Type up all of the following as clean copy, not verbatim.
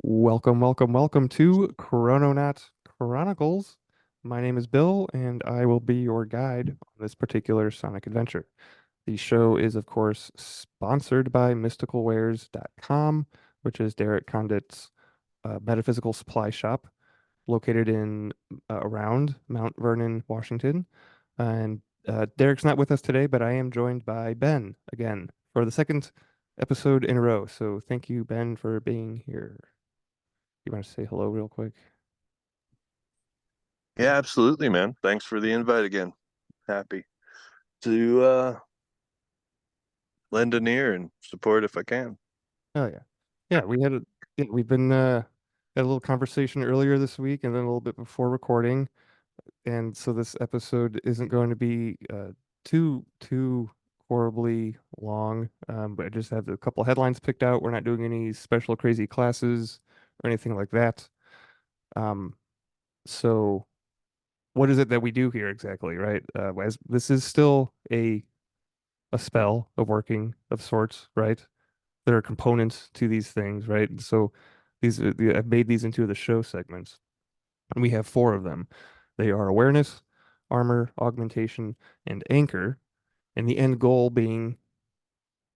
Welcome to Chrononaut Chronicles. My name is Bill, and I will be your guide on this particular Sonic adventure. The show is, of course, sponsored by mysticalwares.com, which is Derek Condit's metaphysical supply shop located in around Mount Vernon, Washington. And Derek's not with us today, but I am joined by Ben again for the second episode in a row. So thank you, Ben, for being here. You want to say hello real quick? Yeah, absolutely, man. Thanks for the invite again. Happy to lend an ear and support if I can. Oh yeah, yeah. We've been had a little conversation earlier this week, and then a little bit before recording, and so this episode isn't going to be too horribly long. But I just have a couple headlines picked out. We're not doing any special crazy classes or anything like that. Um, so what is it that we do here exactly, right? As this is still a spell, a working of sorts, right? There are components to these things, right? And so I've made these into the show segments, and we have four of them. They are awareness, armor, augmentation, and anchor. And the end goal being,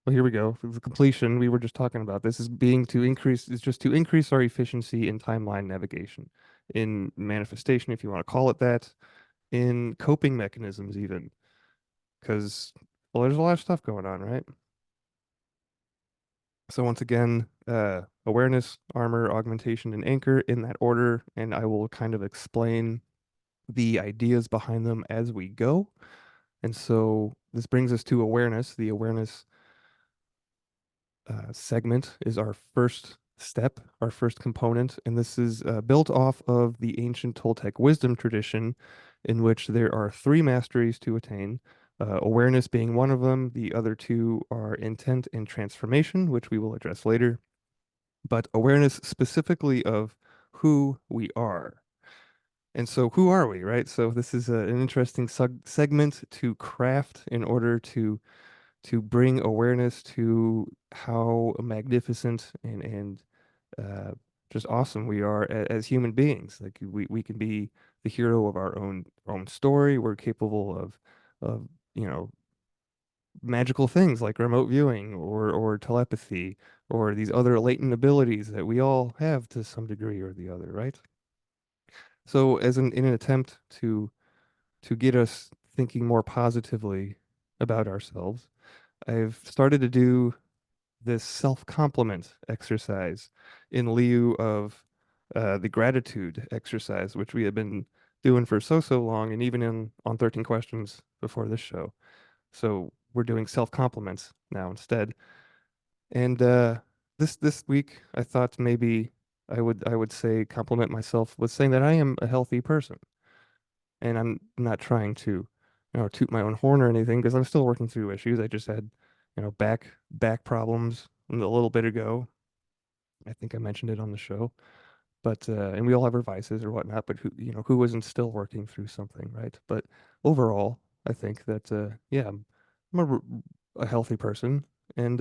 well, here we go. For the completion, we were just talking about this is just to increase our efficiency in timeline navigation, in manifestation, if you want to call it that, in coping mechanisms, even. Because, well, there's a lot of stuff going on, right? So once again, awareness, armor, augmentation, and anchor in that order, and I will kind of explain the ideas behind them as we go. And so this brings us to awareness. The awareness segment is our first step, our first component, and this is built off of the ancient Toltec wisdom tradition, in which there are three masteries to attain. Awareness being one of them. The other two are intent and transformation, which we will address later, but awareness specifically of who we are. And so, who are we, right? So, this is an interesting segment to craft in order to bring awareness to how magnificent and uh, just awesome we are as human beings. Like we can be the hero of our own story. We're capable of you know magical things like remote viewing or telepathy or these other latent abilities that we all have to some degree or the other, right? So in an attempt to get us thinking more positively about ourselves, I've started to do this self-compliment exercise in lieu of the gratitude exercise, which we have been doing for so long, and even in on 13 questions before this show. So we're doing self-compliments now instead. And this week, I thought maybe I would say compliment myself with saying that I am a healthy person, and I'm not trying to, toot my own horn or anything because I'm still working through issues. I just had, back problems a little bit ago. I think I mentioned it on the show, but and we all have our vices or whatnot. But who isn't still working through something, right? But overall, I think that yeah, I'm a healthy person, and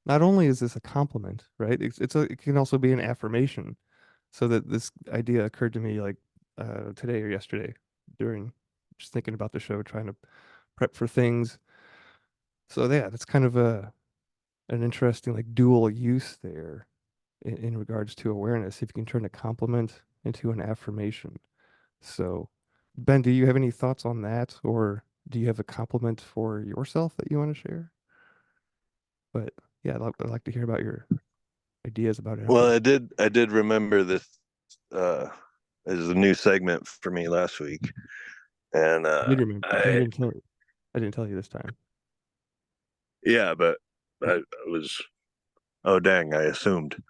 not only is this a compliment, right? It can also be an affirmation. So that this idea occurred to me like today or yesterday during just thinking about the show, trying to prep for things. So yeah, that's kind of a an interesting like dual use there in regards to awareness. If you can turn a compliment into an affirmation. So Ben, do you have any thoughts on that, or do you have a compliment for yourself that you want to share? But yeah, I'd like to hear about your ideas about Well, affirmation. I did remember this uh as a new segment for me last week. And I did remember. I I didn't tell you. I didn't tell you this time. yeah, but I was, oh dang, I assumed.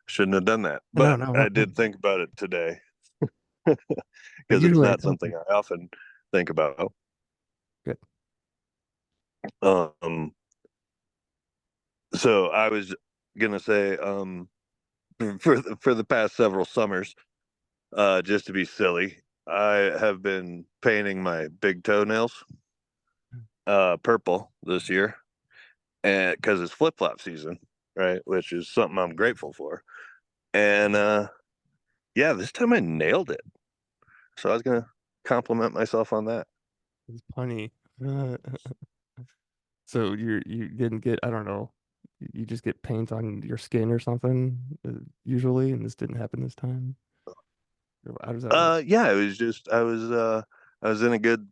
Shouldn't have done that. No, But no, no, I no. did think about it today But because it's usually I not tell something people. I often think about. Good. Um so I was gonna say for the past several summers, just to be silly, I have been painting my big toenails purple this year, and because it's flip flop season, right? Which is something I'm grateful for. And yeah, this time I nailed it. So I was gonna compliment myself on that. It's punny. So you didn't get, I don't know, you just get paint on your skin or something usually, and this didn't happen this time. How does that work? Yeah, it was just I was in a good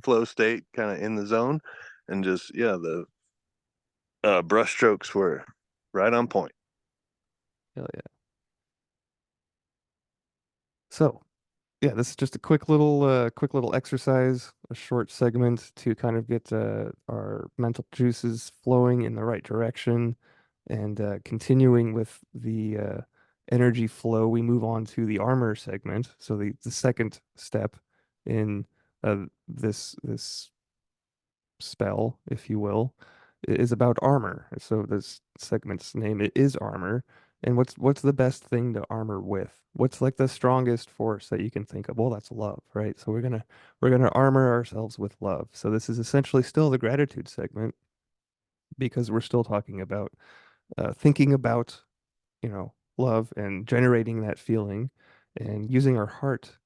flow state, kind of in the zone, and just yeah, the brush strokes were right on point. Hell yeah. So yeah, this is just a quick little exercise, a short segment to kind of get our mental juices flowing in the right direction, and continuing with the energy flow, we move on to the armor segment. So the second step in this spell, if you will, is about armor. So this segment's name it is armor. And what's the best thing to armor with? What's like the strongest force that you can think of? Well, that's love, right? So we're gonna armor ourselves with love. So this is essentially still the gratitude segment because we're still talking about thinking about, love and generating that feeling and using our heart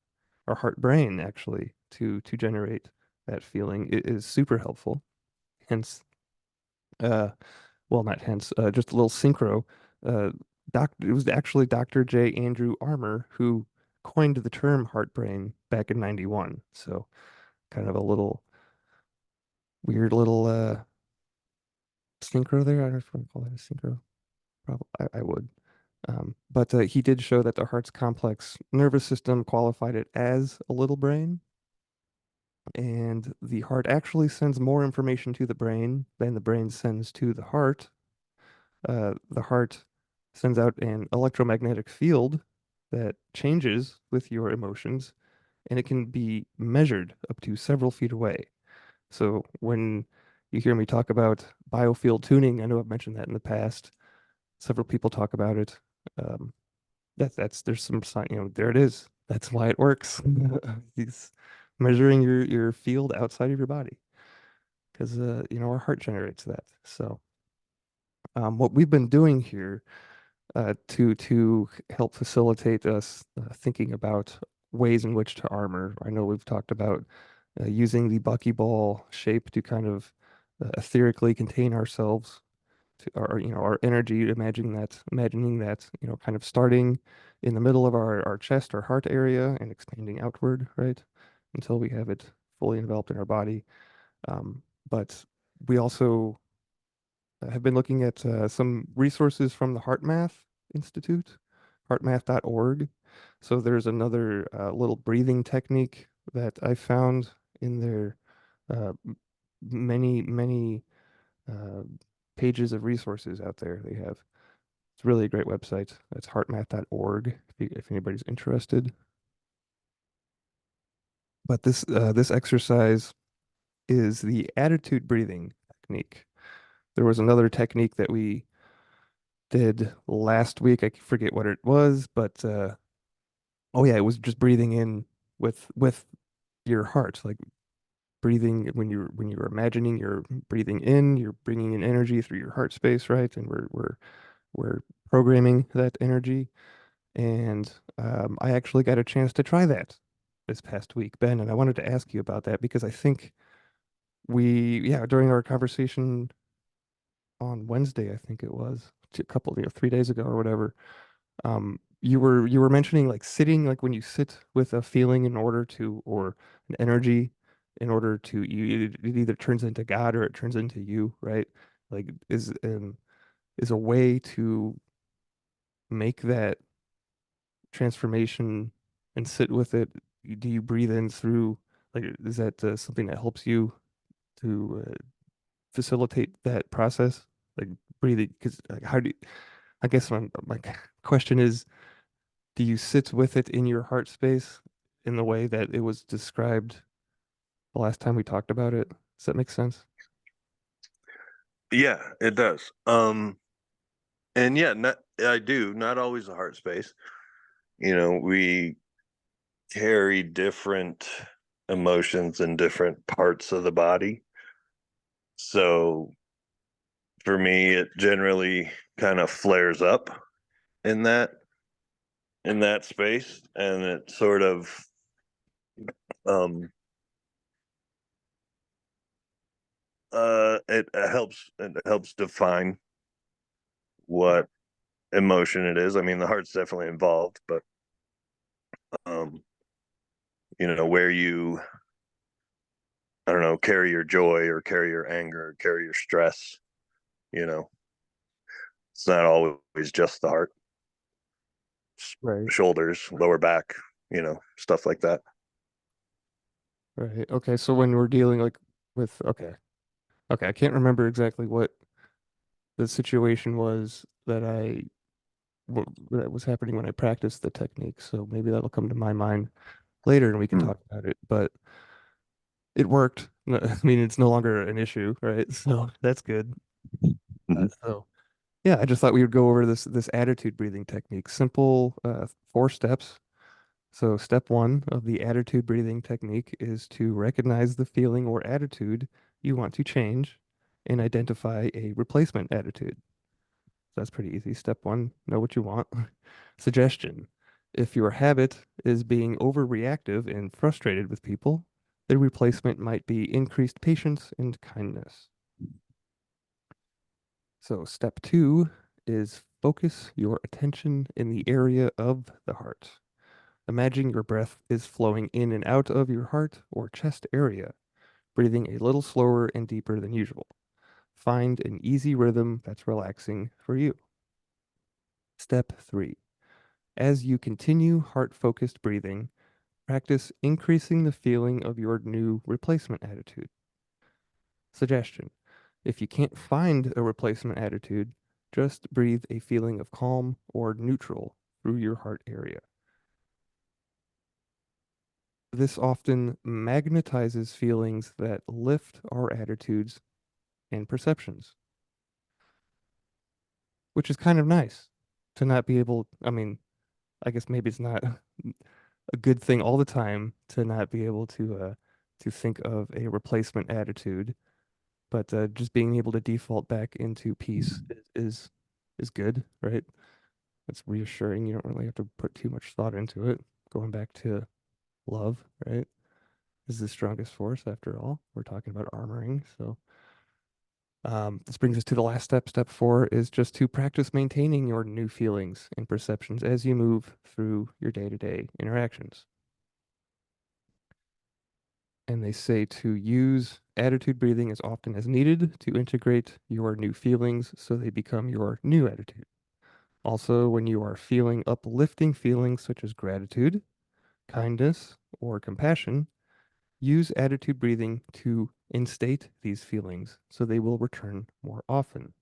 brain actually to generate that feeling is super helpful. Hence, uh, well, not hence, just a little synchro. Uh, it was actually Dr. J. Andrew Armour who coined the term heart brain back in '91. So kind of a little weird little synchro there. I don't know if I want to call that a synchro. Probably I would. But he did show that the heart's complex nervous system qualified it as a little brain, and the heart actually sends more information to the brain than the brain sends to the heart. The heart sends out an electromagnetic field that changes with your emotions, and it can be measured up to several feet away. So when you hear me talk about biofield tuning, I know I've mentioned that in the past. Several people talk about it. Um, that's there's some sign, there it is. That's why it works. It's measuring your field outside of your body because our heart generates that. So what we've been doing here to help facilitate us thinking about ways in which to armor. I know we've talked about using the buckyball shape to kind of etherically contain ourselves to our energy, imagining that kind of starting in the middle of our chest, our heart area, and expanding outward, right, until we have it fully enveloped in our body. But we also have been looking at some resources from the HeartMath Institute, heartmath.org. So there's another little breathing technique that I found in their many uh, pages of resources out there they have. It's really a great website. That's heartmath.org if anybody's interested. But this exercise is the attitude breathing technique. There was another technique that we did last week. I forget what it was, but oh yeah, it was just breathing in with your heart, like breathing when you're imagining you're breathing in, you're bringing in energy through your heart space, right? And we're programming that energy. And I actually got a chance to try that this past week, Ben, and I wanted to ask you about that because I think yeah, during our conversation on Wednesday, I think it was a couple, 3 days ago or whatever, you were mentioning like sitting, like when you sit with a feeling in order to, or an energy in order to, it either turns into God or it turns into you, right? Like is a way to make that transformation and sit with it. Do you breathe in through, like, is that something that helps you to facilitate that process? Like breathing, because like, how do you, I guess my question is, do you sit with it in your heart space in the way that it was described the last time we talked about it? Does that make sense? Yeah, it does. And yeah, I do not always a heart space. We carry different emotions in different parts of the body. So for me, it generally kind of flares up in that space, and it sort of um it helps define what emotion it is. I mean, the heart's definitely involved, but um where you, I don't know, carry your joy or carry your anger or carry your stress, you know it's not always just the heart. Right. Shoulders, lower back, stuff like that. Right. Okay. So when we're dealing like with, okay, I can't remember exactly what the situation was that was happening when I practiced the technique. So maybe that'll come to my mind later and we can Hmm. talk about it. But it worked. I mean, it's no longer an issue, right? So that's good. Mhm. So yeah, I just thought we would go over this attitude breathing technique. Simple, 4 steps. So step one of the attitude breathing technique is to recognize the feeling or attitude you want to change and identify a replacement attitude. That's pretty easy. Step one, know what you want. Suggestion. If your habit is being overreactive and frustrated with people, the replacement might be increased patience and kindness. So step two is focus your attention in the area of the heart. Imagine your breath is flowing in and out of your heart or chest area, breathing a little slower and deeper than usual. Find an easy rhythm that's relaxing for you. Step three. As you continue heart-focused breathing, practice increasing the feeling of your new replacement attitude. Suggestion. If you can't find a replacement attitude, just breathe a feeling of calm or neutral through your heart area. This often magnetizes feelings that lift our attitudes and perceptions, which is kind of nice to not be able, I mean, I guess maybe it's not a good thing all the time to not be able to think of a replacement attitude, but just being able to default back into peace is good, right? It's reassuring. You don't really have to put too much thought into it. Going back to love, right? Is the strongest force after all. We're talking about armoring, so this brings us to the last step. Step four is just to practice maintaining your new feelings and perceptions as you move through your day-to-day interactions. And they say to use attitude breathing as often as needed to integrate your new feelings so they become your new attitude. Also, when you are feeling uplifting feelings such as gratitude, kindness, or compassion, use attitude breathing to instate these feelings so they will return more often.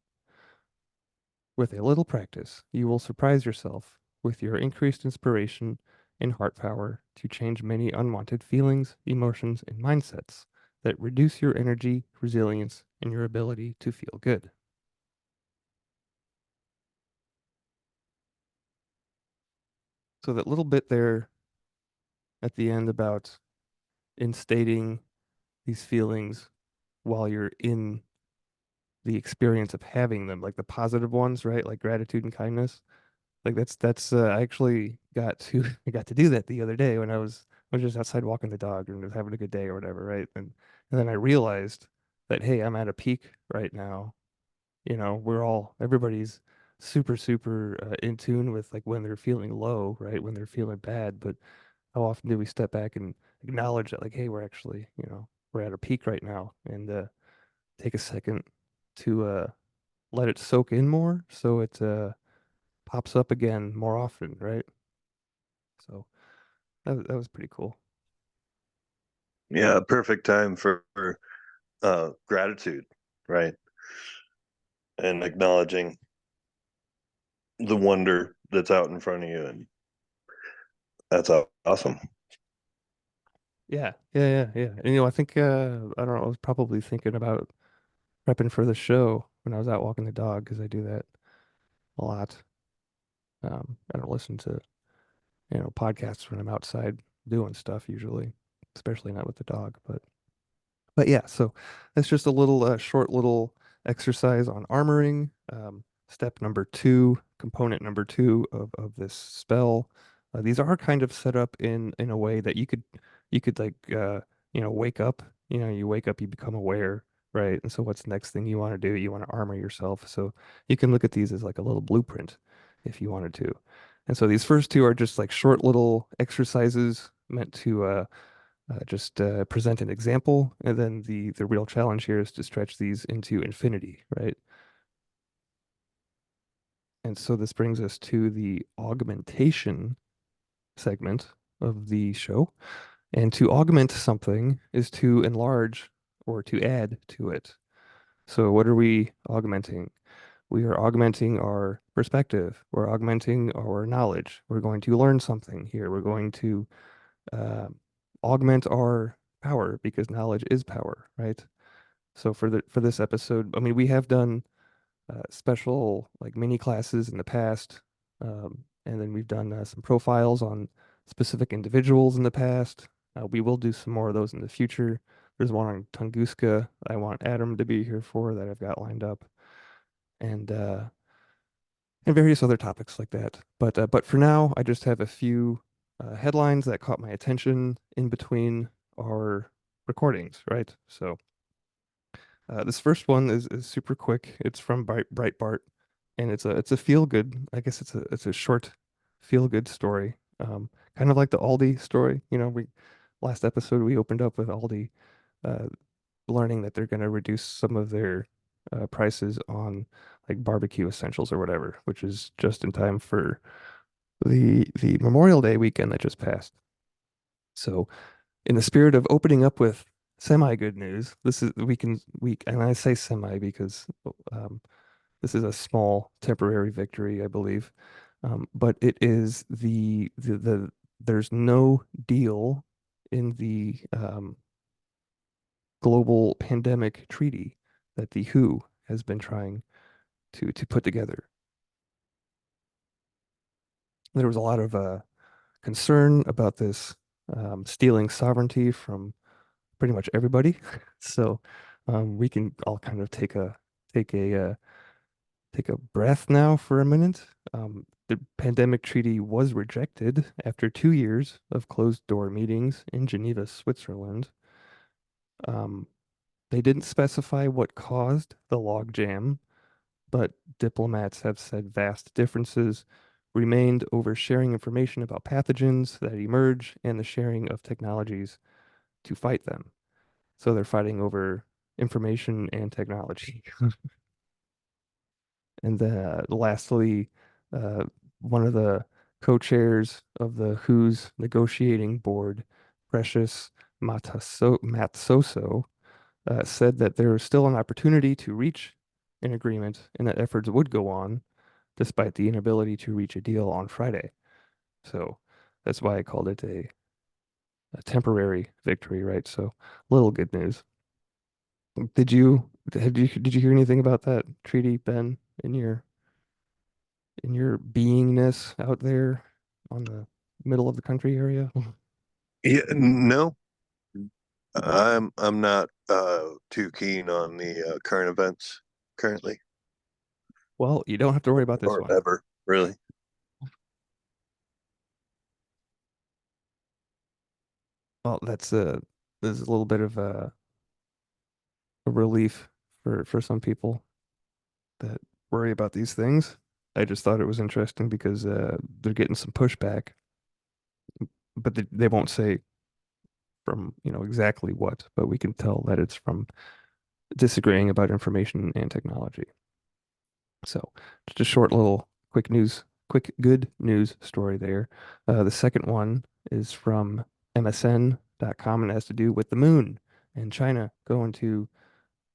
With a little practice, you will surprise yourself with your increased inspiration and heart power to change many unwanted feelings, emotions, and mindsets that reduce your energy, resilience, and your ability to feel good. So, that little bit there at the end about instating these feelings while you're in the experience of having them, like the positive ones, right? Like gratitude and kindness. Like that's I actually got to I got to do that the other day when I was just outside walking the dog and was having a good day or whatever, right? And then I realized that hey, I'm at a peak right now. Everybody's super in tune with like when they're feeling low, right? When they're feeling bad, but how often do we step back and acknowledge that like hey, we're actually, we're at a peak right now and take a second to let it soak in more so it pops up again more often, right? So that was pretty cool. Yeah, perfect time for gratitude, right? And acknowledging the wonder that's out in front of you, and that's awesome. Yeah. And I think I don't know, I was probably thinking about prepping for the show when I was out walking the dog because I do that a lot. I don't listen to, podcasts when I'm outside doing stuff usually, especially not with the dog, but yeah, so that's just a little short little exercise on armoring. Step number two, component number two of this spell. These are kind of set up in a way that you could like wake up. You wake up, you become aware, right? And so what's the next thing you want to do? You want to armor yourself. So you can look at these as like a little blueprint if you wanted to. And so these first two are just like short little exercises meant to just present an example, and then the real challenge here is to stretch these into infinity, right? And so this brings us to the augmentation segment of the show. And to augment something is to enlarge or to add to it. So what are we augmenting? We are augmenting our perspective. We're augmenting our knowledge. We're going to learn something here. We're going to uh, augment our power because knowledge is power, right? So for this episode, I mean, we have done special like mini classes in the past, and then we've done some profiles on specific individuals in the past. We will do some more of those in the future. There's one on Tunguska I want Adam to be here for that I've got lined up, and uh, and various other topics like that. But for now, I just have a few headlines that caught my attention in between our recordings, right? So this first one is super quick. It's from Breitbart, and it's a feel good. I guess it's a short feel good story. Kind of like the Aldi story. We last episode we opened up with Aldi uh, learning that they're going to reduce some of their prices on like barbecue essentials or whatever, which is just in time for the Memorial Day weekend that just passed. So in the spirit of opening up with semi good news, this is we and I say semi because um, this is a small temporary victory, I believe. But it is there's no deal in the global pandemic treaty that the WHO has been trying to put together. There was a lot of concern about this stealing sovereignty from pretty much everybody. So we can all kind of take a take a breath now for a minute. The pandemic treaty was rejected after 2 years of closed door meetings in Geneva, Switzerland. Um, they didn't specify what caused the logjam, but diplomats have said vast differences remained over sharing information about pathogens that emerge and the sharing of technologies to fight them. So they're fighting over information and technology. And then lastly, uh, one of the co-chairs of the WHO's negotiating board, Precious Matsoso, said that there is still an opportunity to reach an agreement and that efforts would go on despite the inability to reach a deal on Friday. So that's why I called it a temporary victory, right? So little good news. Did you hear anything about that treaty, Ben, in your beingness out there on the middle of the country area? Yeah, no, I'm not too keen on the current events currently, Well, you don't have to worry about this or one. ever, really. Well, this is a little bit of a relief for some people that worry about these things. I just thought it was interesting because they're getting some pushback, but they won't say from, exactly what, but we can tell that it's from disagreeing about information and technology. So just a short little quick good news story there. The second one is from MSN.com and has to do with the moon and China going to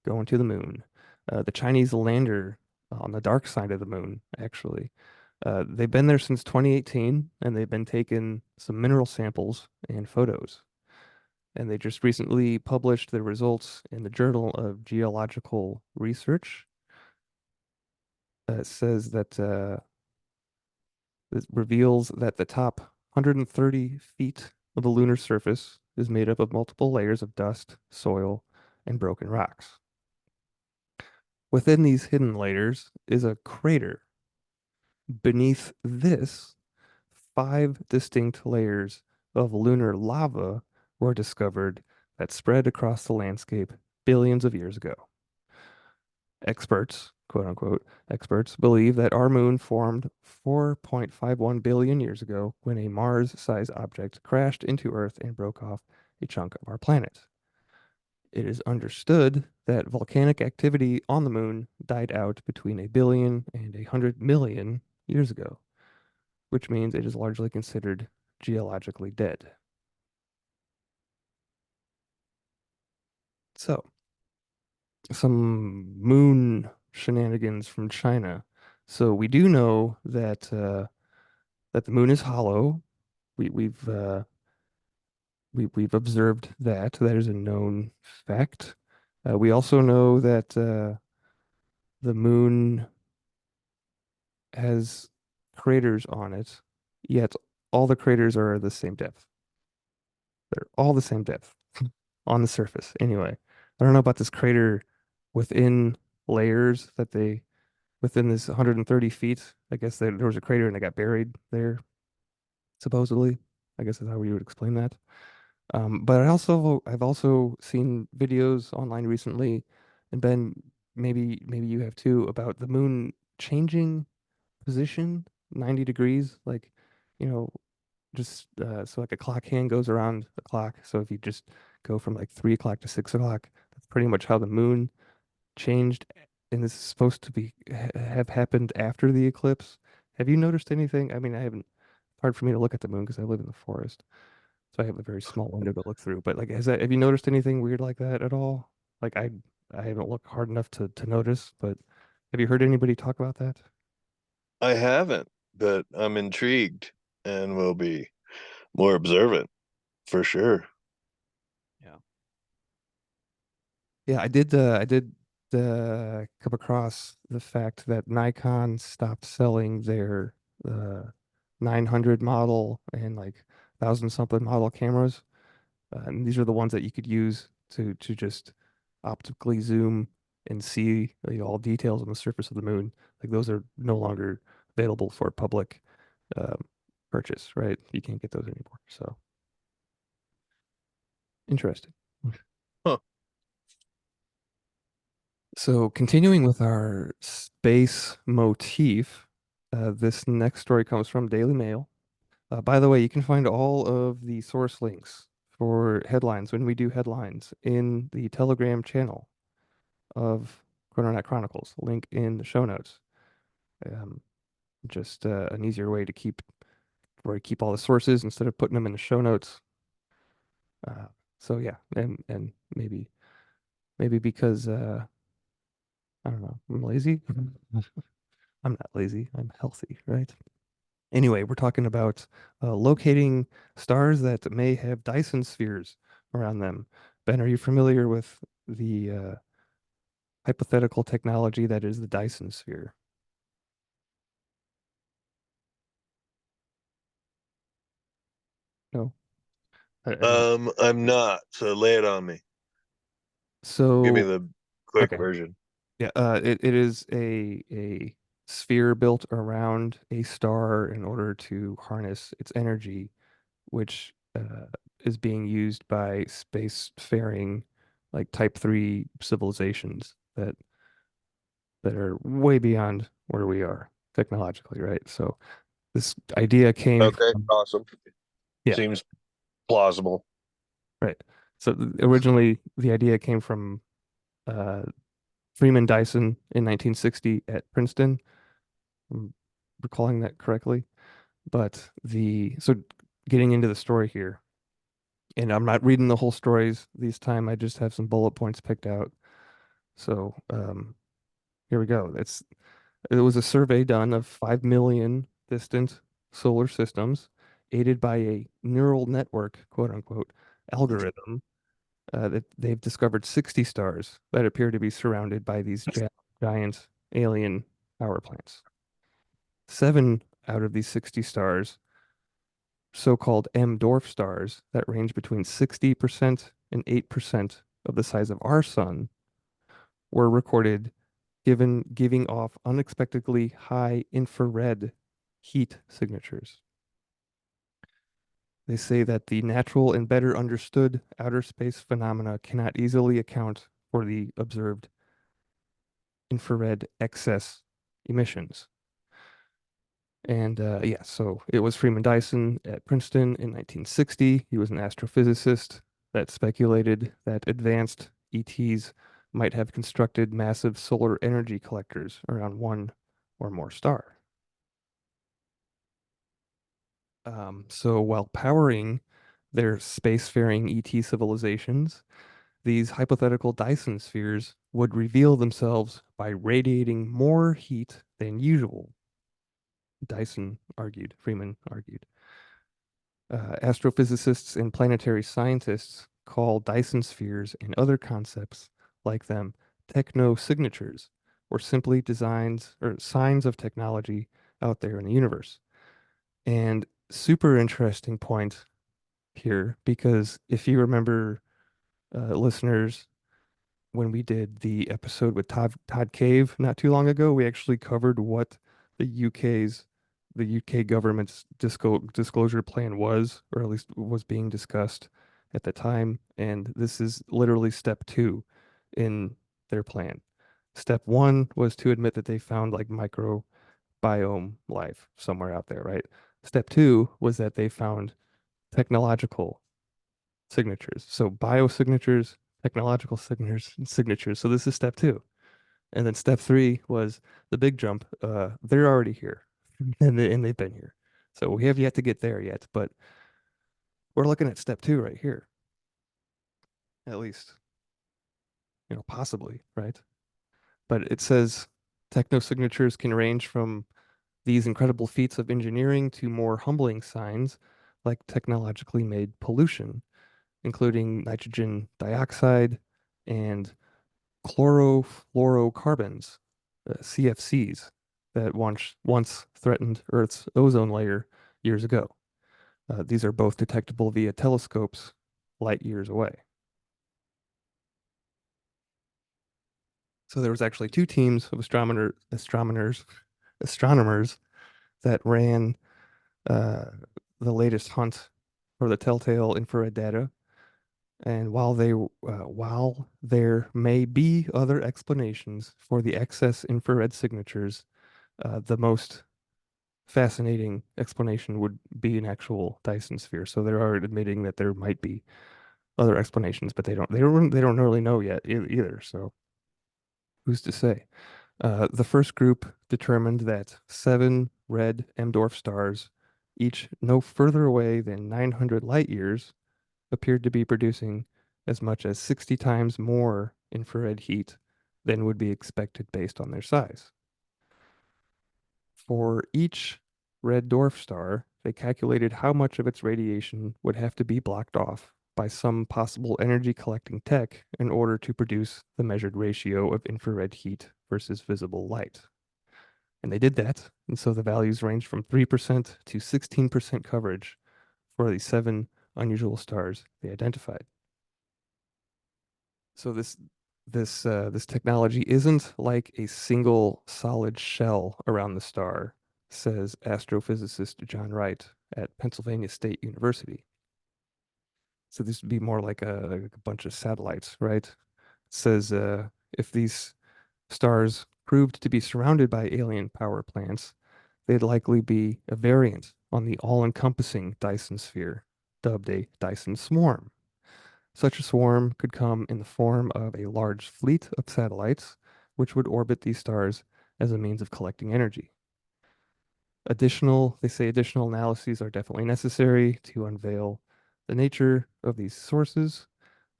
the moon. The Chinese lander on the dark side of the moon, actually. They've been there since 2018 and they've been taking some mineral samples and photos. And they just recently published the results in the Journal of Geological Research. It says that it reveals that the top 130 feet of the lunar surface is made up of multiple layers of dust, soil, and broken rocks. Within these hidden layers is a crater Beneath this, five distinct layers of lunar lava were discovered that spread across the landscape billions of years ago. Experts, quote unquote, experts believe that our moon formed 4.51 billion years ago when a Mars-sized object crashed into Earth and broke off a chunk of our planet. It is understood that volcanic activity on the moon died out between a billion and 100 million years ago, which means it is largely considered geologically dead. So, some moon shenanigans from China. So we do know that the moon is hollow. We've observed that. That is a known fact. We also know that the moon has craters on it, yet all the craters are the same depth. They're all the same depth on the surface. Anyway, I don't know about this crater within layers that they within this 130 feet. I guess there was a crater and it got buried there, supposedly. I guess that's how we would explain that. But I've also seen videos online recently, and Ben, maybe you have too, about the moon changing position 90 degrees, like, you know, just so like a clock hand goes around the clock. So if you just go from like 3 o'clock to 6 o'clock, that's pretty much how the moon changed. And this is supposed to be have happened after the eclipse. Have you noticed anything? I mean, I haven't. It's hard for me to look at the moon because I live in the forest, so I have a very small window to look through. But like, have you noticed anything weird like that at all? Like, I haven't looked hard enough to notice, but have you heard anybody talk about that? I haven't, but I'm intrigued and will be more observant for sure. Yeah. Yeah, I did come across the fact that Nikon stopped selling their uh, 900 model and like thousand something model cameras. And these are the ones that you could use to just optically zoom and see, all details on the surface of the moon. Like those are no longer available for public um, purchase, right? You can't get those anymore. So interesting. Huh. So continuing with our space motif, this next story comes from Daily Mail. By the way, you can find all of the source links for headlines when we do headlines in the Telegram channel of Chrononaut Chronicles. Link in the show notes. Um, just an easier way to keep where I keep all the sources instead of putting them in the show notes. Uh, so yeah, and maybe because I don't know, I'm lazy. I'm not lazy. I'm healthy, right? Anyway, we're talking about locating stars that may have Dyson spheres around them. Ben, are you familiar with the hypothetical technology that is the Dyson sphere? No. I don't. I'm not, so lay it on me. Give me So, the quick okay. version. Yeah, it is a sphere built around a star in order to harness its energy, which is being used by spacefaring like Type 3 civilizations that are way beyond where we are technologically, right? So this idea came Okay, from, awesome. yeah, Seems plausible. right. So originally the idea came from uh, Freeman Dyson in 1960 at Princeton. I'm recalling that correctly. But getting into the story here, and I'm not reading the whole stories this time. I just have some bullet points picked out. So here we go. It was a survey done of 5 million distant solar systems, aided by a neural network, quote unquote, algorithm that they've discovered 60 stars that appear to be surrounded by these giant alien power plants. Seven out of these 60 stars, so-called M dwarf stars that range between 60% and 8% of the size of our sun, were recorded giving off unexpectedly high infrared heat signatures. They say that the natural and better understood outer space phenomena cannot easily account for the observed infrared excess emissions. And yeah, so it was Freeman Dyson at Princeton in 1960. He was an astrophysicist that speculated that advanced ETs might have constructed massive solar energy collectors around one or more star. So while powering their spacefaring ET civilizations, these hypothetical Dyson spheres would reveal themselves by radiating more heat than usual. Freeman argued. Astrophysicists and planetary scientists call Dyson spheres and other concepts like them techno-signatures, or simply designs or signs of technology out there in the universe. And super interesting point here, because if you remember, listeners, when we did the episode with Todd Cave not too long ago, we actually covered what the UK's the UK government's disclosure plan was, or at least was being discussed at the time. And this is literally step two in their plan. Step one was to admit that they found like microbiome life somewhere out there, right? Step two was that they found technological signatures. So biosignatures, technological signatures. So this is step two. And then step three was the big jump. They're already here and they've been here. So we have yet to get there yet, but we're looking at step two right here, at least, possibly, right? But it says technosignatures can range from these incredible feats of engineering to more humbling signs like technologically made pollution, including nitrogen dioxide and chlorofluorocarbons, CFCs, that once threatened Earth's ozone layer years ago. These are both detectable via telescopes light years away. So there was actually two teams of astronomers that ran uh, the latest hunt for the telltale infrared data. And while there may be other explanations for the excess infrared signatures, the most fascinating explanation would be an actual Dyson sphere. So they are admitting that there might be other explanations, but they don't really know yet either. So who's to say? The first group determined that seven red M dwarf stars, each no further away than 900 light years, appeared to be producing as much as 60 times more infrared heat than would be expected based on their size. For each red dwarf star, they calculated how much of its radiation would have to be blocked off by some possible energy collecting tech in order to produce the measured ratio of infrared heat versus visible light. And they did that. And so the values range from 3% to 16% coverage for the seven unusual stars they identified. So this technology isn't like a single solid shell around the star, says astrophysicist John Wright at Pennsylvania State University. So this would be more like a bunch of satellites, right? It says if these stars proved to be surrounded by alien power plants, they'd likely be a variant on the all-encompassing Dyson sphere, dubbed a Dyson swarm. Such a swarm could come in the form of a large fleet of satellites, which would orbit these stars as a means of collecting energy. They say additional analyses are definitely necessary to unveil the nature of these sources.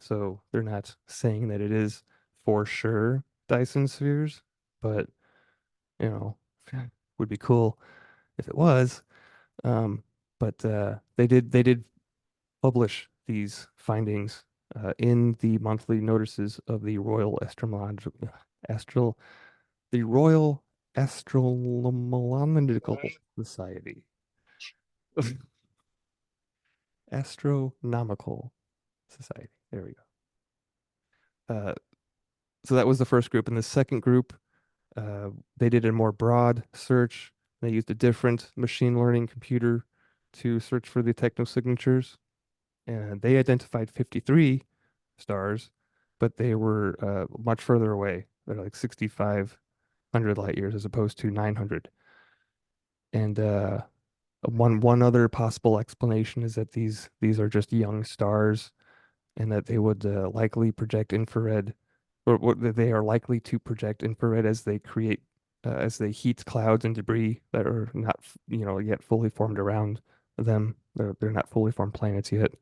So they're not saying that it is for sure Dyson spheres, but you know, would be cool if it was. Um, but they did publish these findings in the monthly notices of the Astral the Royal Astronomical Society. Astronomical Society. There we go. So that was the first group, and the second group They did a more broad search. They used a different machine learning computer to search for the technosignatures, and they identified 53 stars, but they were much further away. They're like 6,500 light years as opposed to 900. And one other possible explanation is that these are just young stars, and that they would likely project infrared, or that they are likely to project infrared as they create as they heat clouds and debris that are not yet fully formed around them. They're not fully formed planets yet,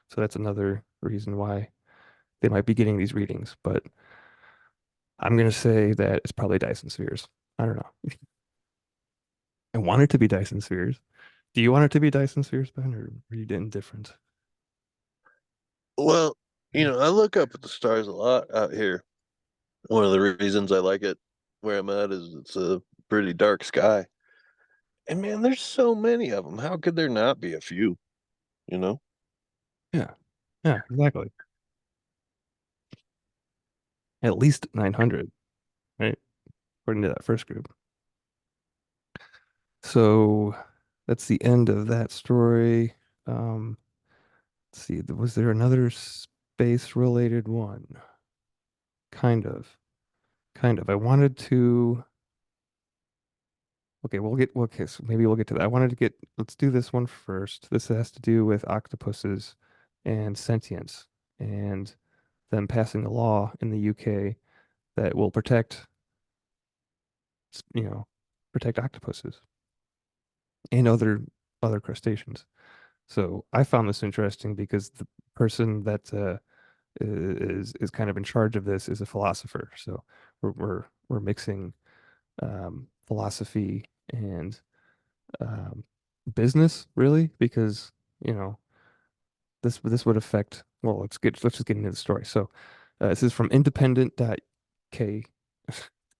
so that's another reason why they might be getting these readings. But I'm gonna say that it's probably Dyson spheres. I don't know. I want it to be Dyson spheres. Do you want it to be Dyson spheres, Ben, or are you indifferent? Well, I look up at the stars a lot out here. One of the reasons I like it where I'm at is it's a pretty dark sky. And man, there's so many of them. How could there not be a few, you know? Yeah, yeah, exactly. At least 900, right? According to that first group. So that's the end of that story. Um, let's see, was there another space related one? Kind of, kind of. I wanted to. Okay, okay, so maybe we'll get to that. I wanted to get, let's do this one first. This has to do with octopuses and sentience and them passing a law in the UK that will you know, protect octopuses and other crustaceans. So I found this interesting because the person that is kind of in charge of this is a philosopher. So we're mixing philosophy and um, business really because you know this would affect. Well, let's just get into the story. So this is from independent.k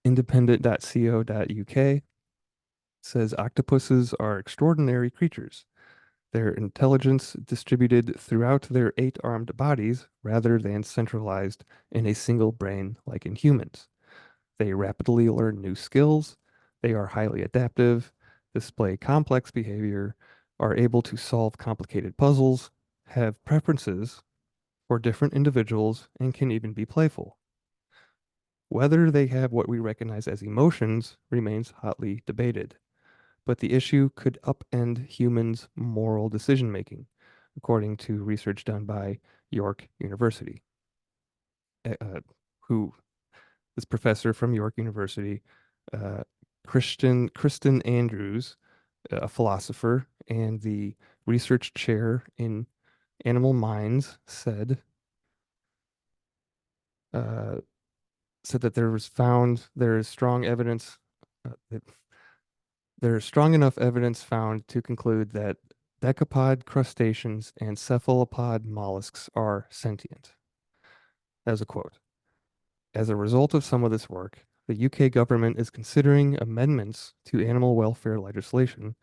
independent.co.uk. Says octopuses are extraordinary creatures. Their intelligence distributed throughout their eight-armed bodies rather than centralized in a single brain like in humans. They rapidly learn new skills, they are highly adaptive, display complex behavior, are able to solve complicated puzzles, have preferences for different individuals, and can even be playful. Whether they have what we recognize as emotions remains hotly debated, but the issue could upend humans' moral decision making, according to research done by York University, who this professor from York University, uh, Kristen Andrews, a philosopher and the research chair in animal minds, uh, said that there is strong evidence that there is strong enough evidence found to conclude that decapod crustaceans and cephalopod mollusks are sentient. As a quote. As a result of some of this work, the UK government is considering amendments to animal welfare legislation,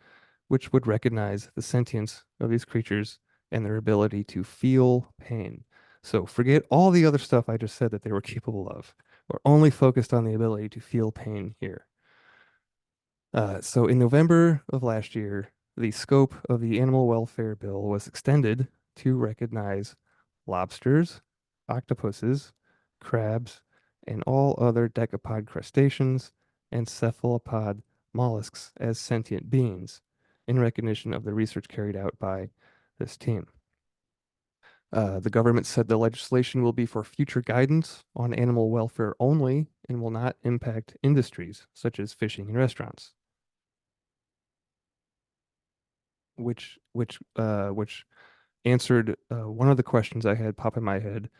which would recognize the sentience of these creatures and their ability to feel pain. So forget all the other stuff I just said that they were capable of. We're only focused on the ability to feel pain here. So in November of last year, the scope of the animal welfare bill was extended to recognize lobsters, octopuses, crabs, and all other decapod crustaceans and cephalopod mollusks as sentient beings in recognition of the research carried out by this team. The government said the legislation will be for future guidance on animal welfare only and will not impact industries such as fishing and restaurants. Which answered one of the questions I had pop in my head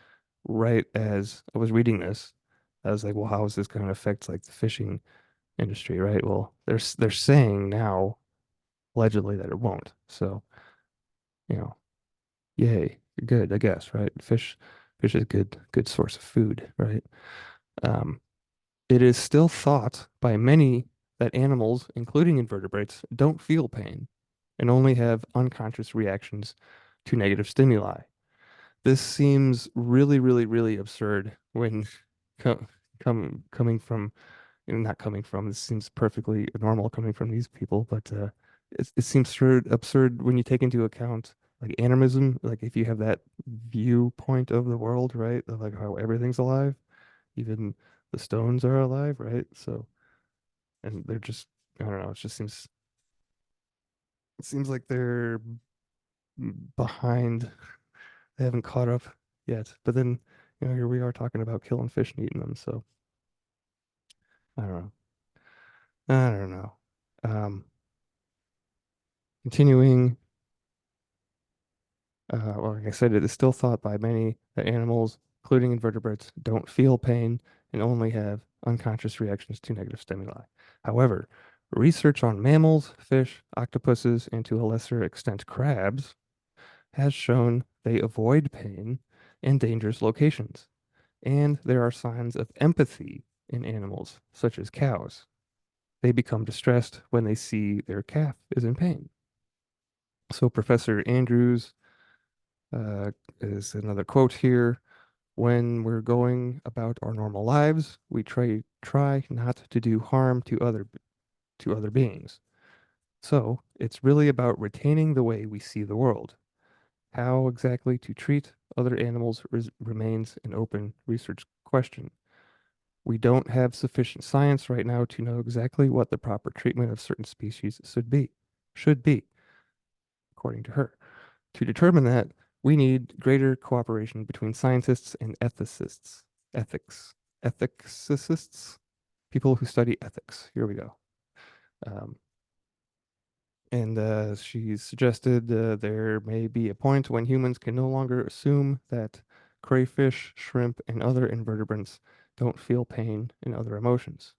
right as I was reading this. I was like, well, how is this going to affect like the fishing industry, right? Well, they're saying now allegedly that it won't. So, you know, yay, good, I guess, right? Fish is a good source of food, right? Um, it is still thought by many that animals, including invertebrates, don't feel pain and only have unconscious reactions to negative stimuli. This seems really, really, really absurd when co coming from not coming from, this seems perfectly normal coming from these people, but it seems absurd when you take into account like animism, like if you have that viewpoint of the world, right? Of like how everything's alive, even the stones are alive, right? So, and they're just, I don't know, it seems like they're behind. They haven't caught up yet. But then, here we are talking about killing fish and eating them. So I don't know. I don't know. Um, Continuing, well, like I said, it is still thought by many that animals, including invertebrates, don't feel pain and only have unconscious reactions to negative stimuli. However, research on mammals, fish, octopuses, and to a lesser extent crabs has shown they avoid pain in dangerous locations. And there are signs of empathy in animals, such as cows. They become distressed when they see their calf is in pain. So Professor Andrews uh, is another quote here. When we're going about our normal lives, we try not to do harm to other beings. So it's really about retaining the way we see the world. How exactly to treat other animals remains an open research question. We don't have sufficient science right now to know exactly what the proper treatment of certain species should be, according to her. To determine that, we need greater cooperation between scientists and ethicists, ethics, ethicists, people who study ethics. Here we go. Um, and she suggested there may be a point when humans can no longer assume that crayfish, shrimp, and other invertebrates don't feel pain and other emotions.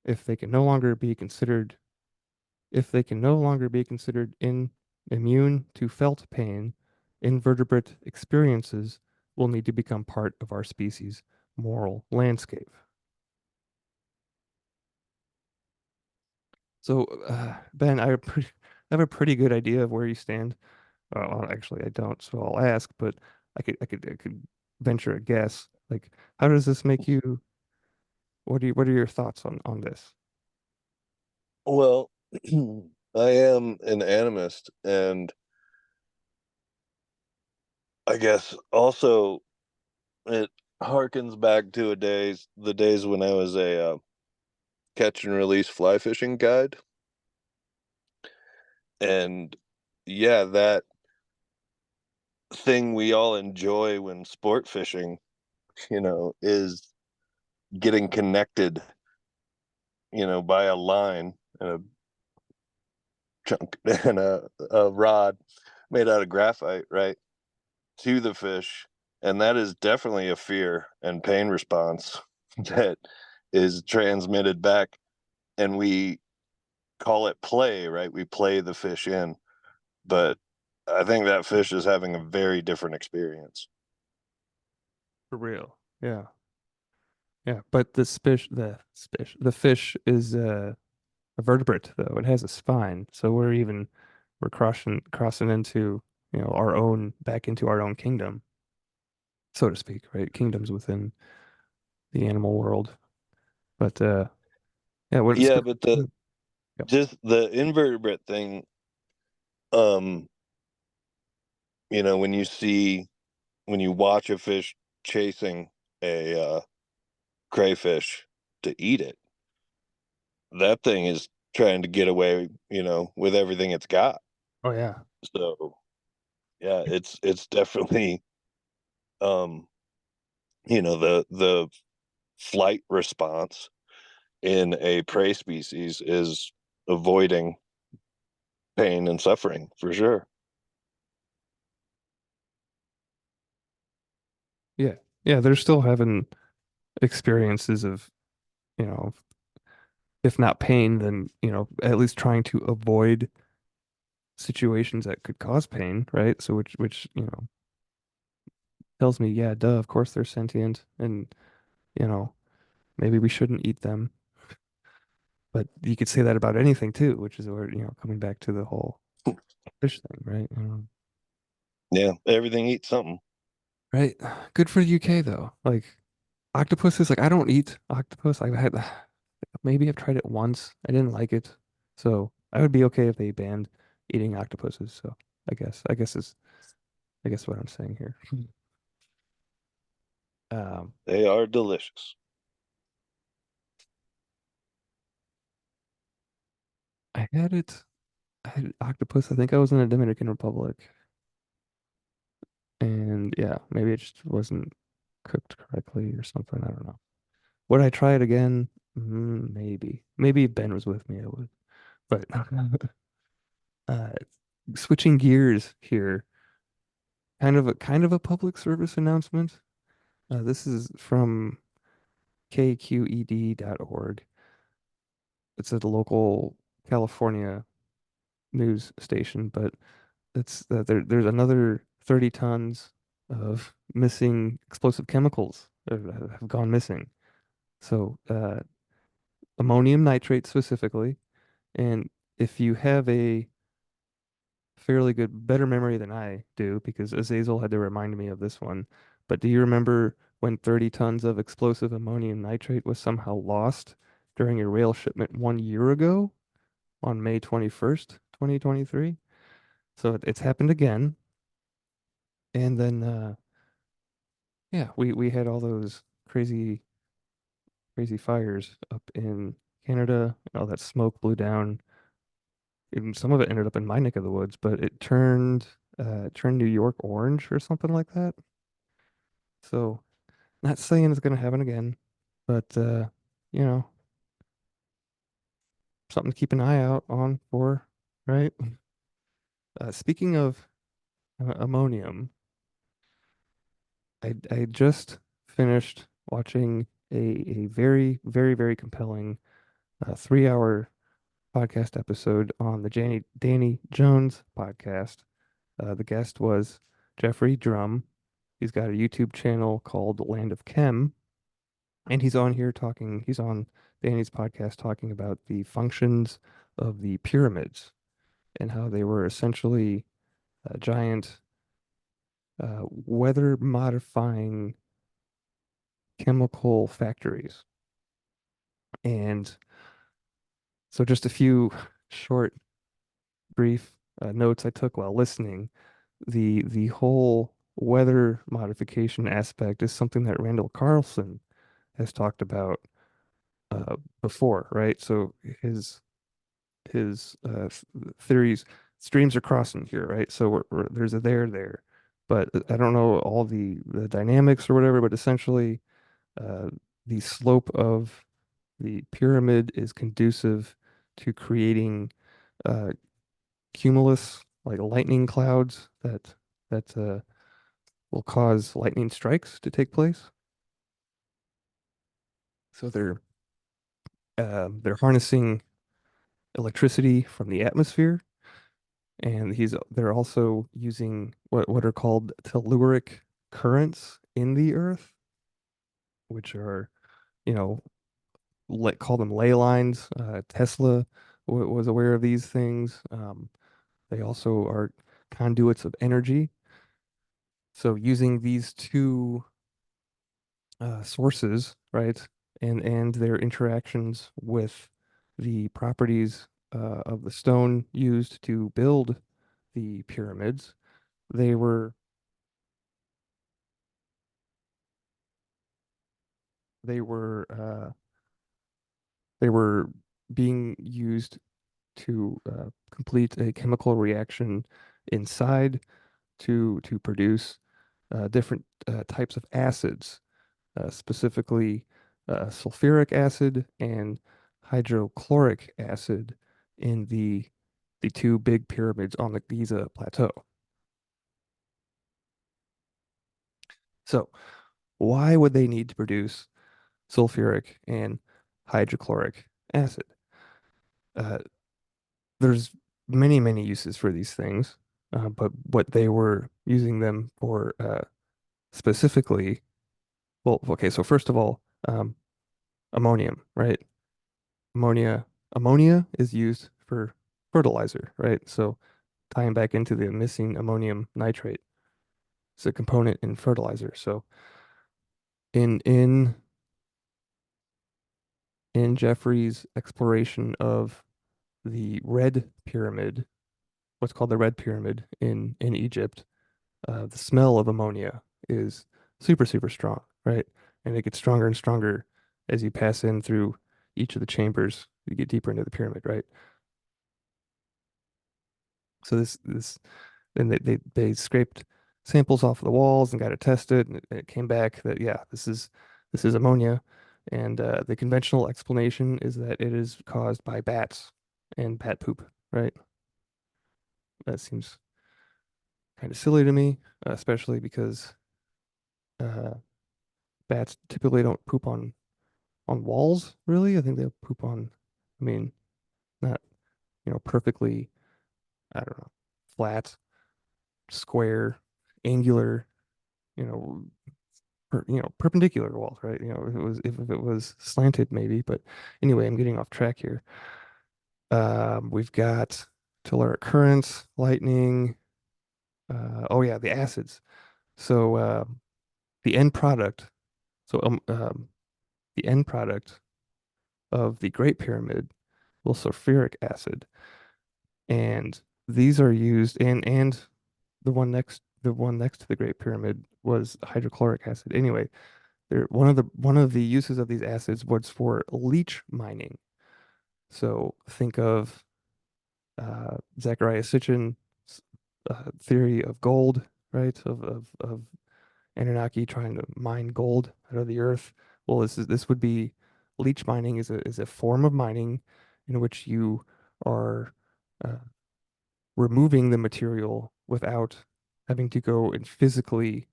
If they can no longer be considered if they can no longer be considered immune to felt pain, invertebrate experiences will need to become part of our species' moral landscape. So, Ben, I have a pretty good idea of where you stand. Well, actually, I don't, so I'll ask, but I could venture a guess. Like, how does this make you? What are your thoughts on this? Well, I am an animist, and I guess also it harkens back to the days when I was a catch and release fly fishing guide, and yeah, that thing we all enjoy when sport fishing, is getting connected, by a line and a chunk and a rod made out of graphite, right, to the fish. And that is definitely a fear and pain response that is transmitted back. And we call it play, right? We play the fish in. But I think that fish is having a very different experience. For real? Yeah, yeah. But the fish is a vertebrate though. It has a spine, so we're crossing into our own back into our own kingdom, so to speak, right? Kingdoms within the animal world. But yeah, what Yeah, but the yep. just the invertebrate thing, um, when when you watch a fish chasing a crayfish to eat it, that thing is trying to get away, with everything it's got. Oh yeah, So yeah, it's definitely um, the flight response in a prey species is avoiding pain and suffering for sure. yeah, yeah. They're still having experiences of you know, if not pain, then at least trying to avoid situations that could cause pain, right? So which tells me, yeah, duh, of course they're sentient, and you know maybe we shouldn't eat them. But you could say that about anything too, which is where, coming back to the whole fish thing, right? Yeah, everything eats something. Right. Good for the UK though. Like, octopuses, like I don't eat octopus. I've had maybe I've tried it once. I didn't like it. So I would be okay if they banned eating octopuses. So I guess what I'm saying here. Um, They are delicious. I had it. I had octopus. I think I was in the Dominican Republic, and yeah, maybe it just wasn't cooked correctly or something. I don't know. Would I try it again? Maybe. Maybe if Ben was with me, I would. But uh, switching gears here, kind of a public service announcement. This is from kqed.org. It's a local California news station, but there's another 30 tons of missing explosive chemicals that have gone missing. So ammonium nitrate specifically, and if you have a fairly good, better memory than I do, because Azazel had to remind me of this one. But do you remember when 30 tons of explosive ammonium nitrate was somehow lost during a rail shipment 1 year ago on May 21st, 2023? So it's happened again. And then, yeah, we had all those crazy fires up in Canada, and all that smoke blew down. And some of it ended up in my neck of the woods, but it turned New York orange or something like that. So, not saying it's gonna happen again, but you know, something to keep an eye out on for, right? Speaking of ammonium, I just finished watching a very compelling 3 hour podcast episode on the Danny Jones podcast. The guest was Jeffrey Drum. He's got a YouTube channel called Land of Chem, and he's on Danny's podcast talking about the functions of the pyramids and how they were essentially giant weather modifying chemical factories. And so just a few short, brief notes I took while listening. The whole weather modification aspect is something that Randall Carlson has talked about before, right? So his theories streams are crossing here, right? So there's a there, but I don't know all the dynamics or whatever. But essentially, uh, the slope of the pyramid is conducive to creating uh, cumulus like lightning clouds that will cause lightning strikes to take place. So they're harnessing electricity from the atmosphere, and they're also using what are called telluric currents in the earth, which are, you know, let call them ley lines. Tesla was aware of these things. They also are conduits of energy. So using these two sources, right, and their interactions with the properties of the stone used to build the pyramids, they were they were uh, they were being used to complete a chemical reaction inside to produce different types of acids, specifically sulfuric acid and hydrochloric acid in the two big pyramids on the Giza plateau. So, why would they need to produce sulfuric and hydrochloric acid? Uh, there's many uses for these things, but what they were using them for specifically, well, okay, so first of all, ammonium, right? Ammonia, ammonia is used for fertilizer, right? So tying back into the missing ammonium nitrate, it's a component in fertilizer. So in in Jeffrey's exploration of the Red Pyramid, what's called the Red Pyramid in Egypt, the smell of ammonia is super, super strong, right? And it gets stronger and stronger as you pass in through each of the chambers. You get deeper into the pyramid, right? So this and they scraped samples off the walls and got it tested, and it came back that yeah, this is ammonia, and the conventional explanation is that it is caused by bats and bat poop, right? That seems kind of silly to me, especially because uh, bats typically don't poop on walls, really. I think they poop on, I mean, not perfectly, I don't know, flat, square, angular, you know, perpendicular walls, right? If it was slanted maybe, but anyway, I'm getting off track here. We've got telluric currents, lightning. Oh yeah, the acids. So the end product. So the end product of the Great Pyramid was sulfuric acid, and these are used and the one next to the Great Pyramid was hydrochloric acid. Anyway, one of the uses of these acids was for leach mining. So think of Zechariah Sitchin's theory of gold, right? Of Anunnaki trying to mine gold out of the earth. Well, this would be leach mining is a form of mining in which you are uh, removing the material without having to go and physically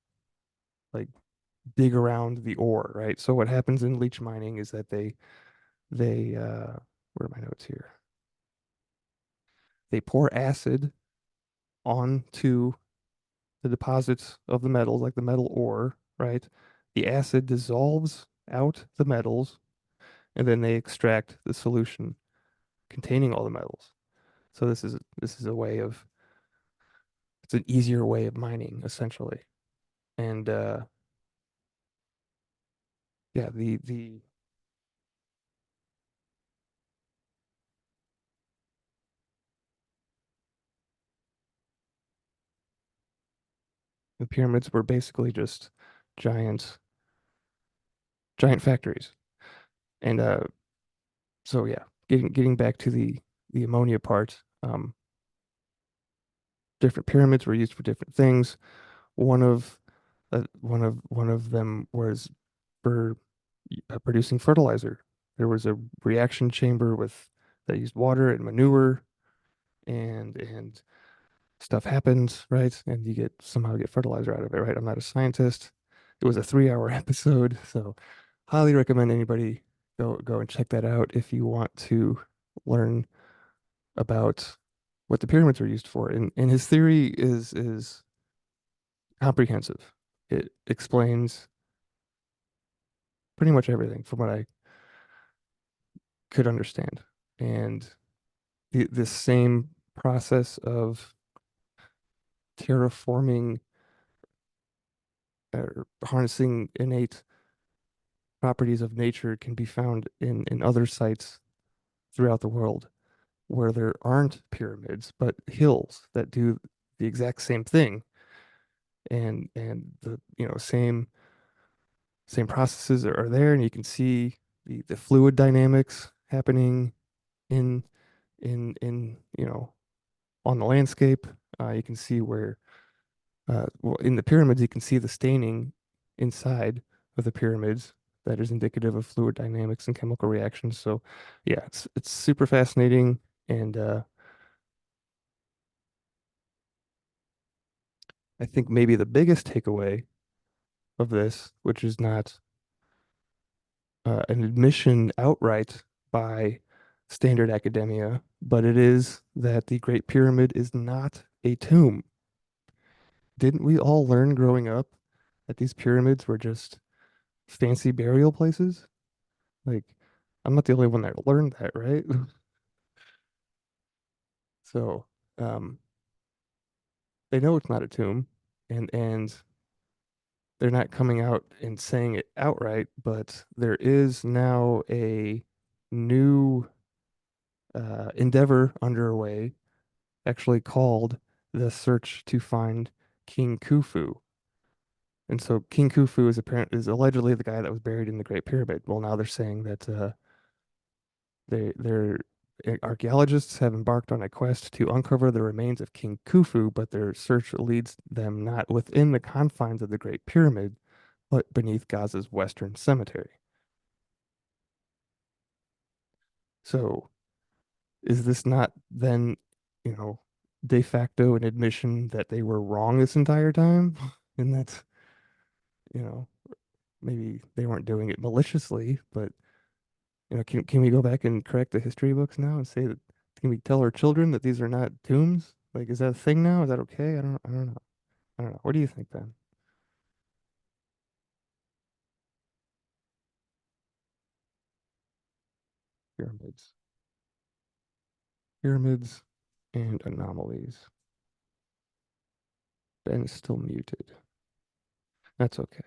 like dig around the ore, right? So what happens in leach mining is that they where are my notes here? They pour acid onto the deposits of the metals, like the metal ore, right? The acid dissolves out the metals, and then they extract the solution containing all the metals. So this is a way of it's an easier way of mining essentially. And yeah, the pyramids were basically just giant giant factories. And so yeah, getting back to the ammonia part, different pyramids were used for different things. One of them was for producing fertilizer. There was a reaction chamber with that used water and manure, and stuff happens, right? And you somehow get fertilizer out of it, right? I'm not a scientist. It was a 3-hour episode, so highly recommend anybody go and check that out if you want to learn about what the pyramids were used for. And his theory is comprehensive. It explains pretty much everything from what I could understand. And this same process of terraforming or harnessing innate properties of nature can be found in other sites throughout the world where there aren't pyramids, but hills that do the exact same thing. And the same processes are there, and you can see the fluid dynamics happening in in on the landscape. You can see where well, in the pyramids, you can see the staining inside of the pyramids that is indicative of fluid dynamics and chemical reactions. So, yeah, it's super fascinating, and I think maybe the biggest takeaway of this, which is not an admission outright by standard academia, but it is that the Great Pyramid is not a tomb. Didn't we all learn growing up that these pyramids were just fancy burial places? Like, I'm not the only one that learned that, right? So, um, they know it's not a tomb, and they're not coming out and saying it outright, but there is now a new endeavor underway, actually called the search to find King Khufu. And so King Khufu is allegedly the guy that was buried in the Great Pyramid. Well, now they're saying that they're archaeologists have embarked on a quest to uncover the remains of King Khufu, but their search leads them not within the confines of the Great Pyramid, but beneath Gaza's Western Cemetery. So is this not then, you know, de facto an admission that they were wrong this entire time? And that's, you know, maybe they weren't doing it maliciously, but can we go back and correct the history books now and say that can we tell our children that these are not tombs? Like, is that a thing now? Is that okay? I don't know. I don't know. What do you think, Ben? Pyramids. Pyramids and anomalies. Ben is still muted. That's okay.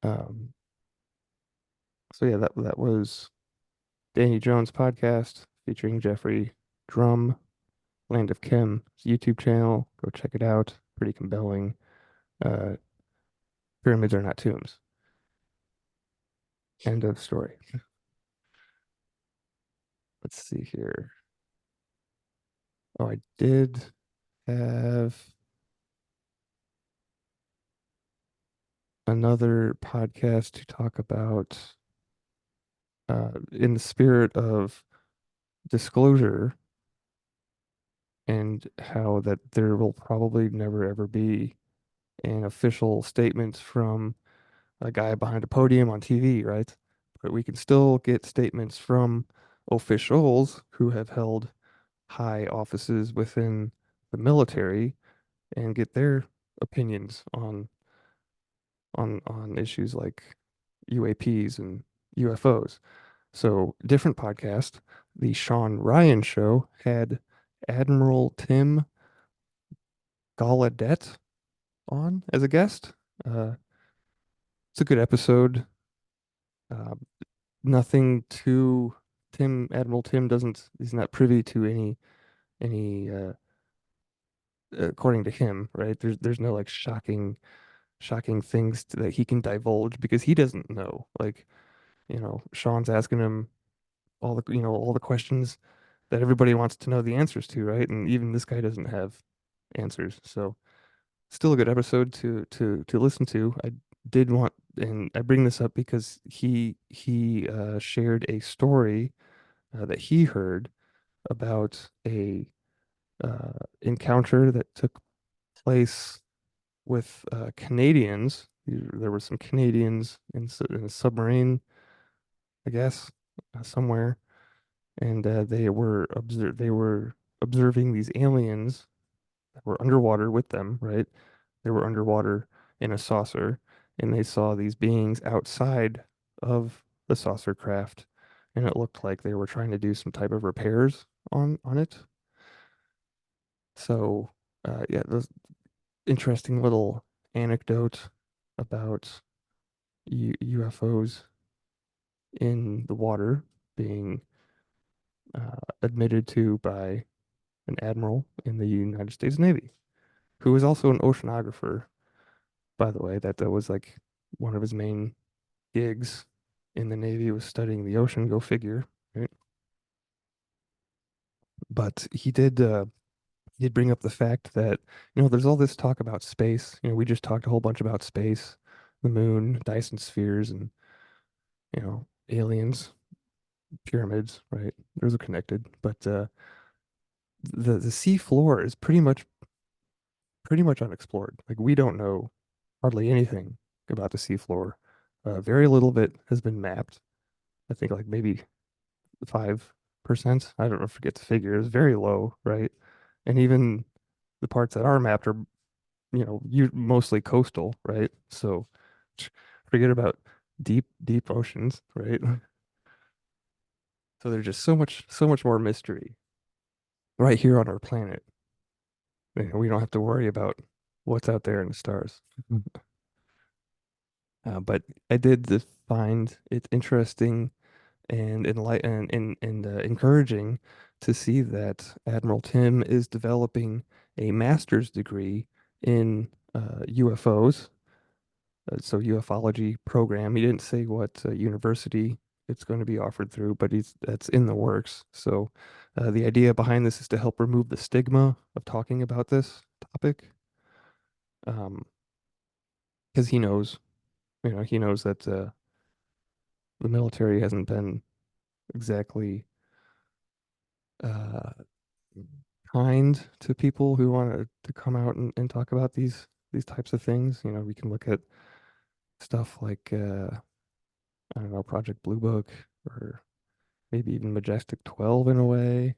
Um, so yeah, that was Danny Jones podcast featuring Jeffrey Drum, Land of Kim YouTube channel. Go check it out. Pretty compelling. Uh, Pyramids are not tombs. End of story. Let's see here. Oh, I did have another podcast to talk about in the spirit of disclosure and how that there will probably never ever be an official statement from a guy behind a podium on TV, right? But we can still get statements from officials who have held high offices within the military and get their opinions on issues like UAPs and UFOs. So, different podcast, the Sean Ryan Show had Admiral Tim Gallaudet on as a guest. Uh, it's a good episode. Uh, Nothing too Admiral Tim doesn't he's not privy to any according to him, right? There's no like shocking things that he can divulge because he doesn't know. Like, Sean's asking him all the questions that everybody wants to know the answers to, right? And even this guy doesn't have answers. So still a good episode to listen to. I did want, and I bring this up because he shared a story that he heard about a encounter that took place with Canadians. There were some Canadians in a submarine, I guess, somewhere, and they were observing these aliens that were underwater with them, right? They were underwater in a saucer, and they saw these beings outside of the saucer craft, and it looked like they were trying to do some type of repairs on it. So, yeah, this interesting little anecdote about UFOs in the water being admitted to by an admiral in the United States Navy, who was also an oceanographer, by the way. That was like one of his main gigs in the Navy was studying the ocean. Go figure, right? But he did bring up the fact that there's all this talk about space. We just talked a whole bunch about space, the moon, Dyson spheres, and aliens, pyramids, right? Those are connected, but the sea floor is pretty much unexplored. Like we don't know hardly anything about the seafloor. Very little of it has been mapped. I think like maybe 5%. I don't know, forget the figure. It's very low, right? And even the parts that are mapped are, you mostly coastal, right? So forget about deep oceans, right? So there's just so much more mystery right here on our planet. We don't have to worry about what's out there in the stars. But I did find it interesting and encouraging to see that Admiral Tim is developing a master's degree in UFOs, so ufology program. He didn't say what university it's going to be offered through, but he's that's in the works. So the idea behind this is to help remove the stigma of talking about this topic, um, because he knows that the military hasn't been exactly uh, kind to people who want to come out and talk about these types of things. You know, we can look at stuff like I don't know, Project Blue Book or maybe even Majestic 12 in a way.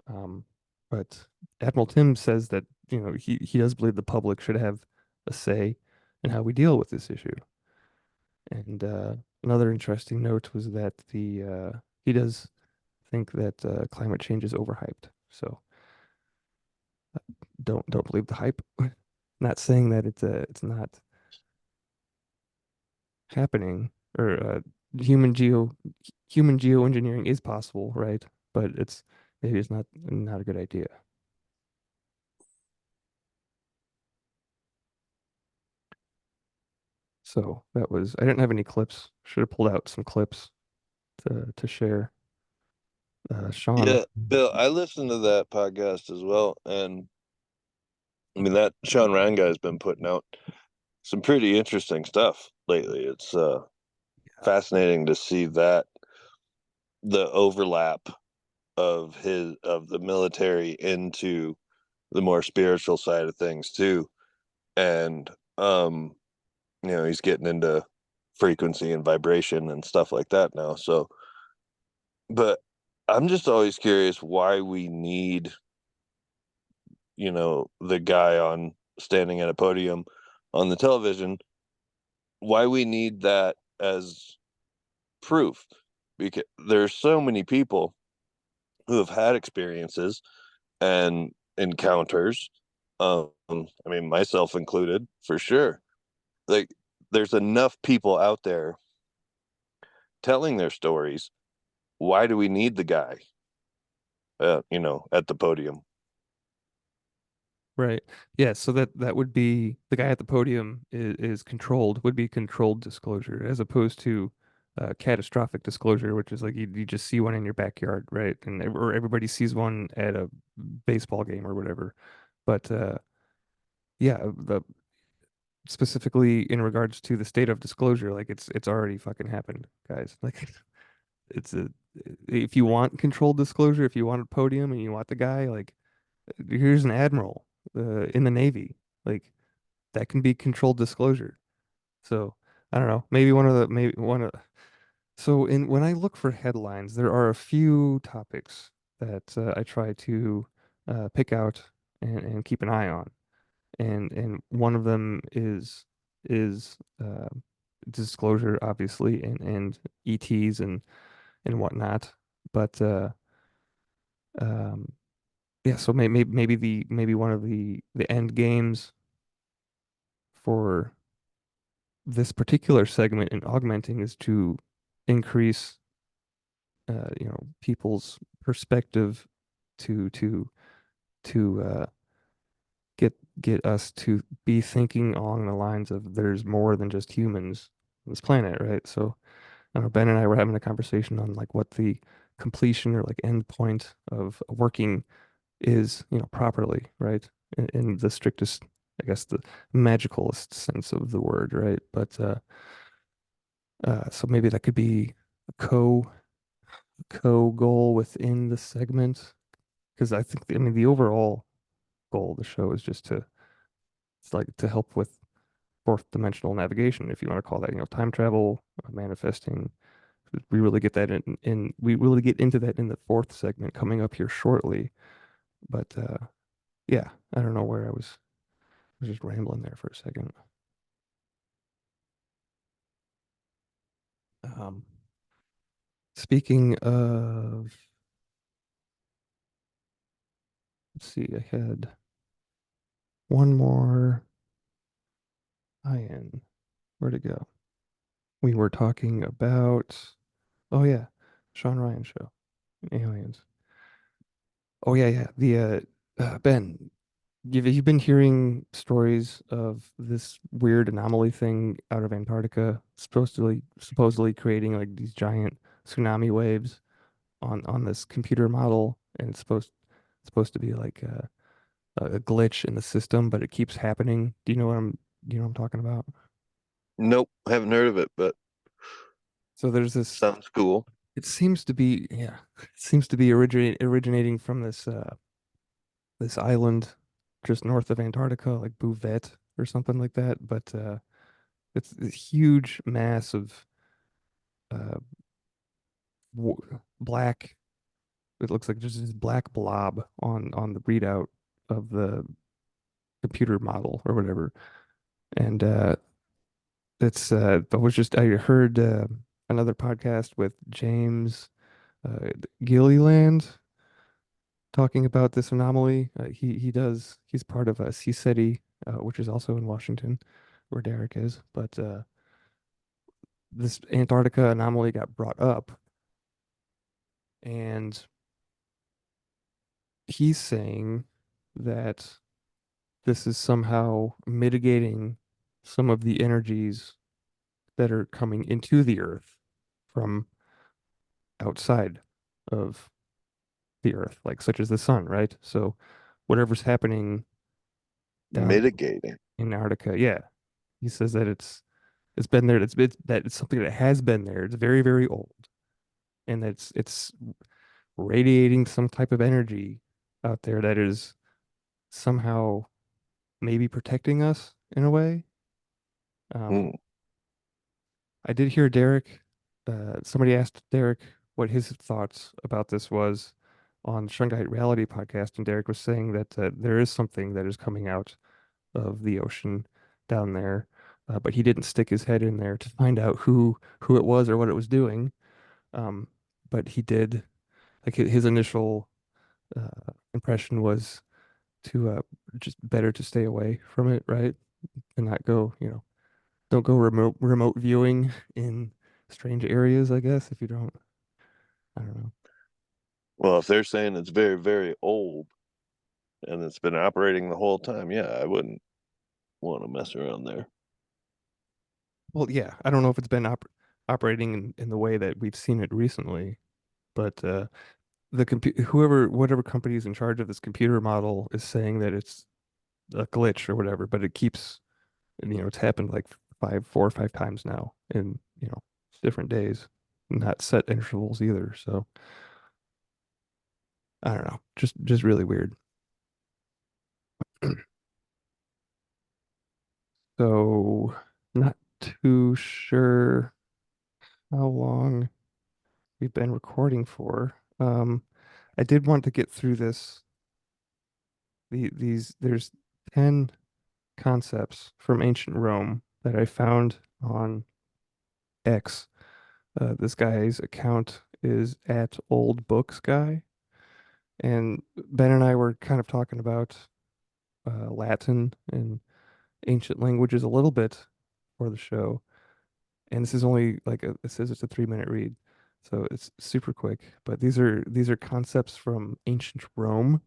Um, but Admiral Tim says that, he does believe the public should have a say in how we deal with this issue. And another interesting note was that the he does think that climate change is overhyped. So don't believe the hype. Not saying that it's not happening or human geo human geoengineering is possible, right? But maybe it's not a good idea. So that was I didn't have any clips. Should have pulled out some clips to share. Sean, Yeah, Bill, I listened to that podcast as well, and I mean that Sean Ryan guy's been putting out some pretty interesting stuff lately. It's fascinating to see that the overlap of the military into the more spiritual side of things too. And he's getting into frequency and vibration and stuff like that now. So, but I'm just always curious why we need, the guy on standing at a podium on the television, why we need that as proof. Because there's so many people who have had experiences and encounters. I mean, myself included, for sure. Like, there's enough people out there telling their stories. Why do we need the guy, at the podium? right? Yeah, so that would be the guy at the podium is controlled, would be controlled disclosure as opposed to catastrophic disclosure, which is like you just see one in your backyard, right? Or everybody sees one at a baseball game or whatever. But yeah, the specifically in regards to the state of disclosure, like it's already fucking happened, guys. Like it's a if you want controlled disclosure, if you want a podium and you want the guy, like here's an admiral in the Navy, like that can be controlled disclosure. So I don't know, maybe one of so in when I look for headlines, there are a few topics that I try to pick out and keep an eye on, and one of them is disclosure, obviously, and ETs and whatnot. But um, yeah, so maybe one of the end games for this particular segment in augmenting is to increase people's perspective to get get us to be thinking along the lines of there's more than just humans on this planet, right? So I don't know, Ben and I were having a conversation on like what the completion or like end point of working is, properly, right? In the strictest, I guess, the magicalist sense of the word, right? But so maybe that could be a co goal within the segment, because I mean, the overall goal of the show is just to it's like to help with fourth dimensional navigation, if you want to call that, time travel, manifesting. We really get into that in the fourth segment coming up here shortly. But yeah, I don't know where I was just rambling there for a second. Um, Speaking of, let's see, I had one more iron. Where'd it go? We were talking about, oh yeah, Sean Ryan show, aliens. Oh yeah, yeah. Ben, you've been hearing stories of this weird anomaly thing out of Antarctica, supposedly creating like these giant tsunami waves on this computer model, and it's supposed to be like a glitch in the system, but it keeps happening. Do you know what I'm talking about? Nope, haven't heard of it, but So there's this. sounds cool. It seems to be, yeah, it seems to be originating from this island just north of Antarctica, like Bouvet or something like that. But it's this huge mass of uh, black. It looks like just this black blob on the readout of the computer model or whatever. And I heard another podcast with James Gilliland talking about this anomaly. He's part of a CSETI, which is also in Washington, where Derek is. But this Antarctica anomaly got brought up, and he's saying that this is somehow mitigating some of the energies that are coming into the Earth from outside of the Earth, like such as the sun, right? So whatever's happening down Mitigating. in Antarctica, yeah, he says that it's been there. That it's something that has been there. It's very, very old, and it's radiating some type of energy out there that is somehow maybe protecting us in a way. Um, Hmm. I did hear Derek. Somebody asked Derek what his thoughts about this was on Shungite Reality podcast, and Derek was saying that there is something that is coming out of the ocean down there, but he didn't stick his head in there to find out who it was or what it was doing. Um, but he did like his initial impression was to just better to stay away from it, right? And not go, don't go remote viewing in strange areas, I guess, if you don't, I don't know. Well, if they're saying it's very, very old and it's been operating the whole time, yeah, I wouldn't want to mess around there. Well, yeah, I don't know if it's been operating in the way that we've seen it recently, but whatever company is in charge of this computer model is saying that it's a glitch or whatever, but it keeps, it's happened like 4 or 5 times now in, different days, not set intervals either. So I don't know, just really weird. So not too sure how long we've been recording for. I did want to get through there's 10 concepts from ancient Rome that I found on X. This guy's account is at Old Books Guy, and Ben and I were kind of talking about Latin and ancient languages a little bit for the show. And this is only like it says it's a 3-minute read, so it's super quick. But these are concepts from ancient Rome,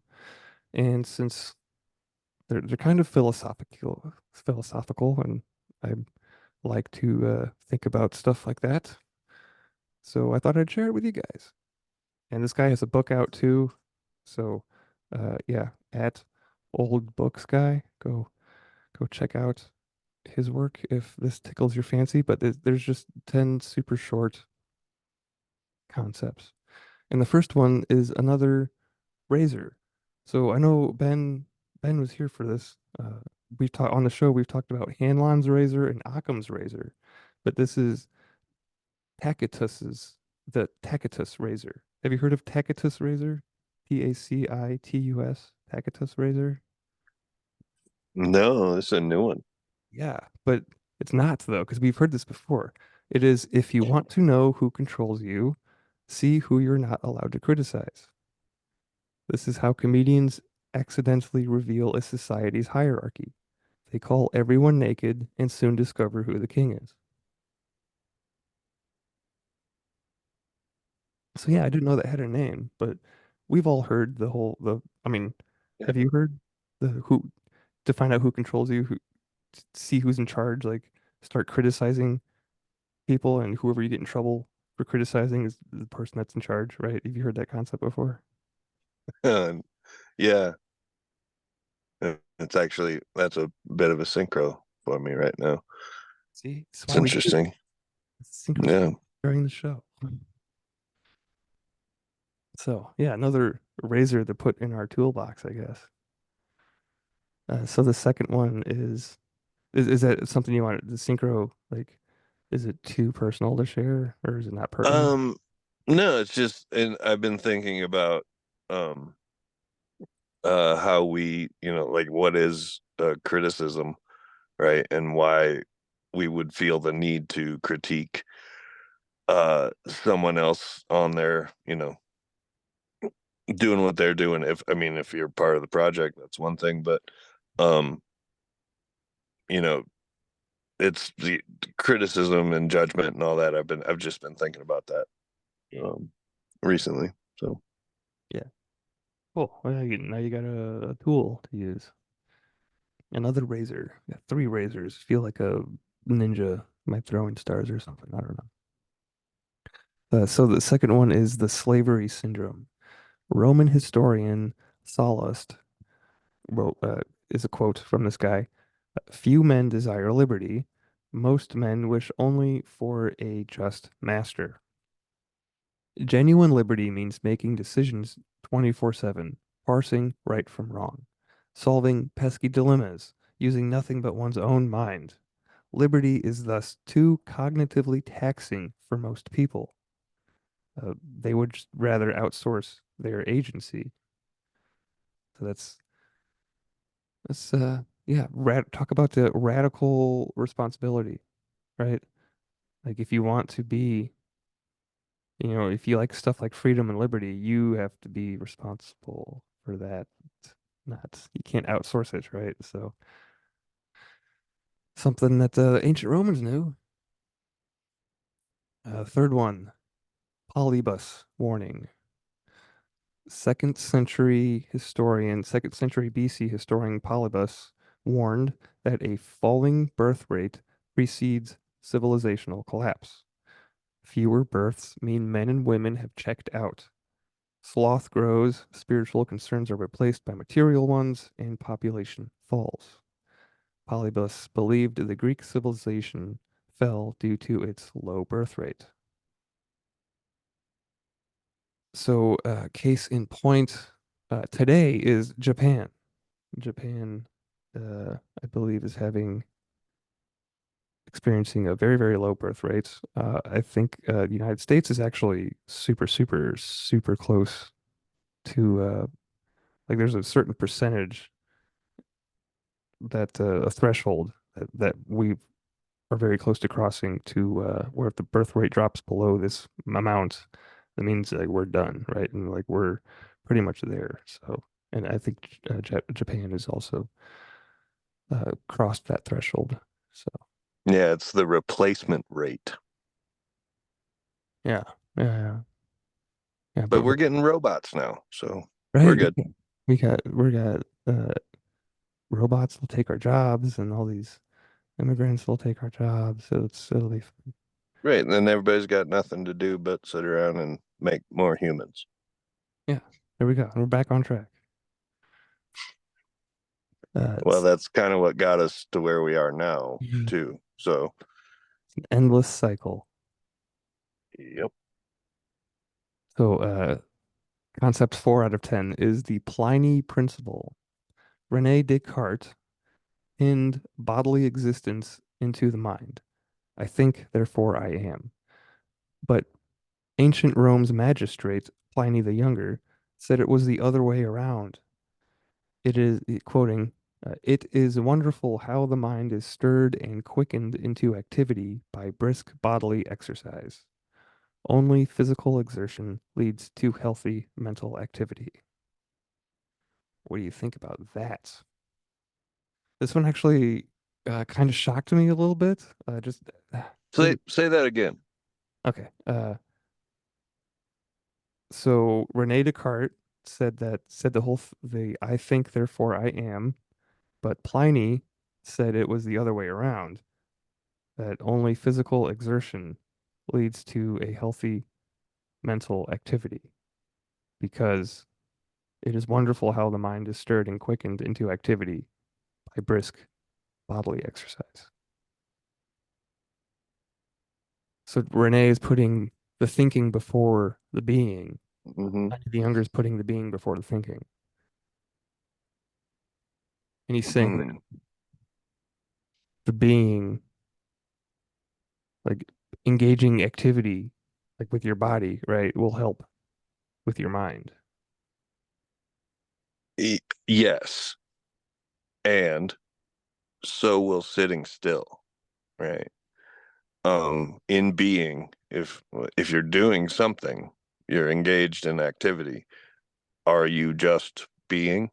and since they're kind of philosophical, and I like to think about stuff like that. So I thought I'd share it with you guys. And this guy has a book out too. So yeah, at Old Books Guy, go check out his work if this tickles your fancy. But there's just 10 super short concepts. And the first one is another razor. So I know Ben was here for this. We've talked on the show. We've talked about Hanlon's razor and Occam's razor, but this is Tacitus's the Tacitus razor. Have you heard of Tacitus razor? Tacitus Tacitus razor. No, this is a new one. Yeah, but it's not though, because we've heard this before. It is if you want to know who controls you, see who you're not allowed to criticize. This is how comedians accidentally reveal a society's hierarchy. They call everyone naked and soon discover who the king is. So yeah, I didn't know that had a name, but we've all heard I mean, Yeah. have you heard the who to find out who controls you, who see who's in charge, like start criticizing people and whoever you get in trouble for criticizing is the person that's in charge, right? Have you heard that concept before? Yeah, it's actually that's a bit of a synchro for me right now. See, that's It's why we do interesting. synchros Yeah. during the show. So yeah, another razor to put in our toolbox, I guess. So the second one is that something you want the synchro like is it too personal to share or is it not pertinent? Um, no, it's just, and I've been thinking about um how we, like what is criticism, right? And why we would feel the need to critique someone else on their, doing what they're doing. If I mean, if you're part of the project, that's one thing, but um, you know, it's the criticism and judgment and all that. I've just been thinking about that um recently. So Yeah. Cool. Well, now you got a tool to use. Another razor. Yeah, three razors. Feel like a ninja, my throwing stars or something. I don't know. So the second one is the slavery syndrome. Roman historian Sallust wrote, is a quote from this guy. Few men desire liberty. Most men wish only for a just master. Genuine liberty means making decisions 24/7, parsing right from wrong, solving pesky dilemmas, using nothing but one's own mind. Liberty is thus too cognitively taxing for most people. They would just rather outsource their agency. So that's yeah, talk about the radical responsibility, right? Like if you want to be, if you like stuff like freedom and liberty, you have to be responsible for that. Not you can't outsource it, right? So something that the ancient Romans knew. Third one, Polybus warning. Second century BC historian Polybus warned that a falling birth rate precedes civilizational collapse. Fewer births mean men and women have checked out. Sloth grows, spiritual concerns are replaced by material ones, and population falls. Polybus believed the Greek civilization fell due to its low birth rate. So, case in point, today is Japan. Japan, I believe, is experiencing a very, very low birth rate. I think the United States is actually super, super, super close to like there's a certain percentage that a threshold that we are very close to crossing to where if the birth rate drops below this amount, that means like we're done, right? And like we're pretty much there. So, and I think Japan has also crossed that threshold. So, yeah, it's the replacement rate. yeah, yeah, yeah, yeah. But But we're getting robots now, so we're right, good. we got robots will take our jobs, and all these immigrants will take our jobs. So it'll be fun. Right, and then everybody's got nothing to do but sit around and make more humans. Yeah, there we go. We're back on track. Well, It's that's kind of what got us to where we are now, an too. So, endless cycle. yep. So, concept 4 out of 10 is the Pliny principle. Rene Descartes pinned bodily existence into the mind. I think, therefore I am. But ancient Rome's magistrate, Pliny the Younger, said it was the other way around. It is, quoting, it is wonderful how the mind is stirred and quickened into activity by brisk bodily exercise. Only physical exertion leads to healthy mental activity. What do you think about that? This one actually kind of shocked me a little bit. Just Say didn't. say that again. Okay. So Rene Descartes said the whole the I think therefore I am, but Pliny said it was the other way around, that only physical exertion leads to a healthy mental activity because it is wonderful how the mind is stirred and quickened into activity by brisk bodily exercise. So Rene is putting the thinking before the being. Hmm. Pliny the Younger is putting the being before the thinking. And he's saying that Hmm. the being, like engaging activity, like with your body, right, will help with your mind. Yes, and so will sitting still, right? In being, if you're doing something, you're engaged in activity. Are you just being?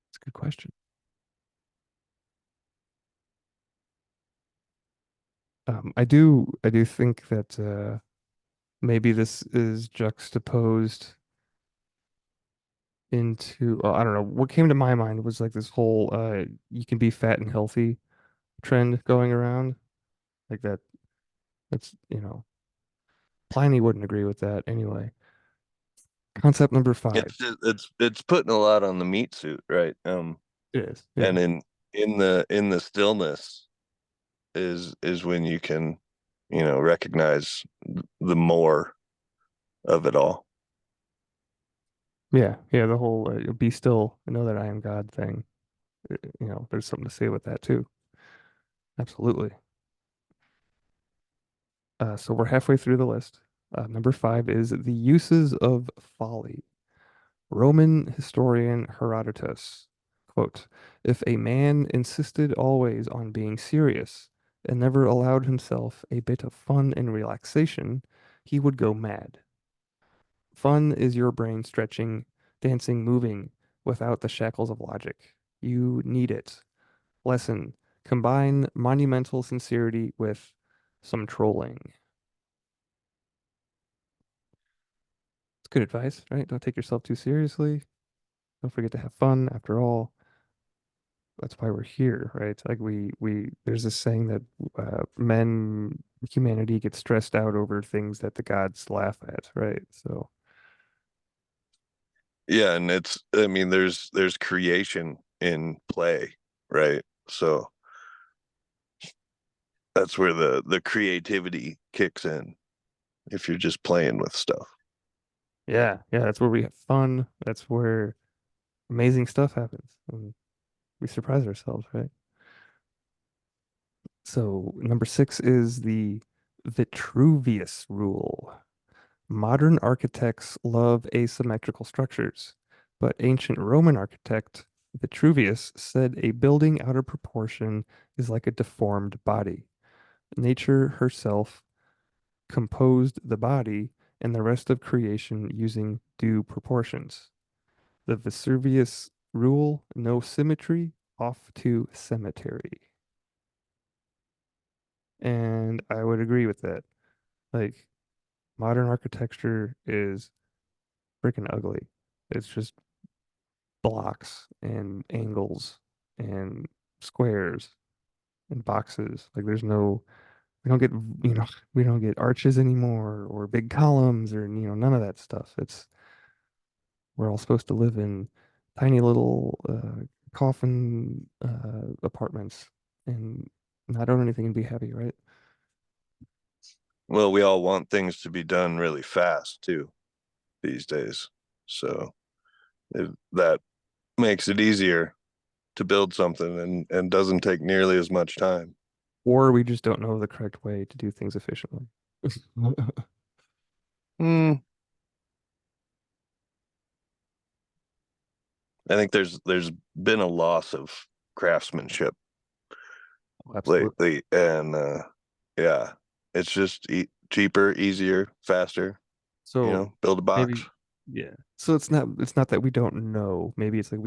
It's a good question. I do think that maybe this is juxtaposed into, well, I don't know. What came to my mind was like this whole you can be fat and healthy trend going around. Like that's, Pliny wouldn't agree with that anyway. Concept number five. It's putting a lot on the meat suit, right? It is. Yeah. And in the stillness is when you can, recognize the more of it all. Yeah. Yeah. The whole be still, know that I am God thing. There's something to say with that too. Absolutely. So we're halfway through the list. Number five is the uses of folly. Roman historian Herodotus, quote, if a man insisted always on being serious and never allowed himself a bit of fun and relaxation, he would go mad. Fun is your brain stretching, dancing, moving without the shackles of logic. You need it. Lesson, combine monumental sincerity with some trolling. It's good advice, right? Don't take yourself too seriously. Don't forget to have fun. After all, that's why we're here, right? Like there's this saying that humanity gets stressed out over things that the gods laugh at, right? So Yeah, and I mean, there's creation in play, right? So that's where the creativity kicks in if you're just playing with stuff. yeah, yeah, that's where we have fun. That's where amazing stuff happens, and we surprise ourselves, right? So number six is the Vitruvius rule. Modern architects love asymmetrical structures, but ancient Roman architect Vitruvius said a building out of proportion is like a deformed body. Nature herself composed the body and the rest of creation using due proportions. The Vesuvius rule, no symmetry, off to cemetery. And I would agree with that. Like, modern architecture is freaking ugly. It's just blocks and angles and squares and boxes. Like we don't get, we don't get arches anymore or big columns or, none of that stuff. We're all supposed to live in tiny little coffin apartments and not own anything and be happy, right? Well, we all want things to be done really fast too these days. So that makes it easier to build something and doesn't take nearly as much time. Or we just don't know the correct way to do things efficiently. Hmm. I think there's been a loss of craftsmanship Absolutely. lately, and yeah, it's just cheaper, easier, faster. So Build a box. maybe, yeah. So it's not that we don't know. Maybe it's like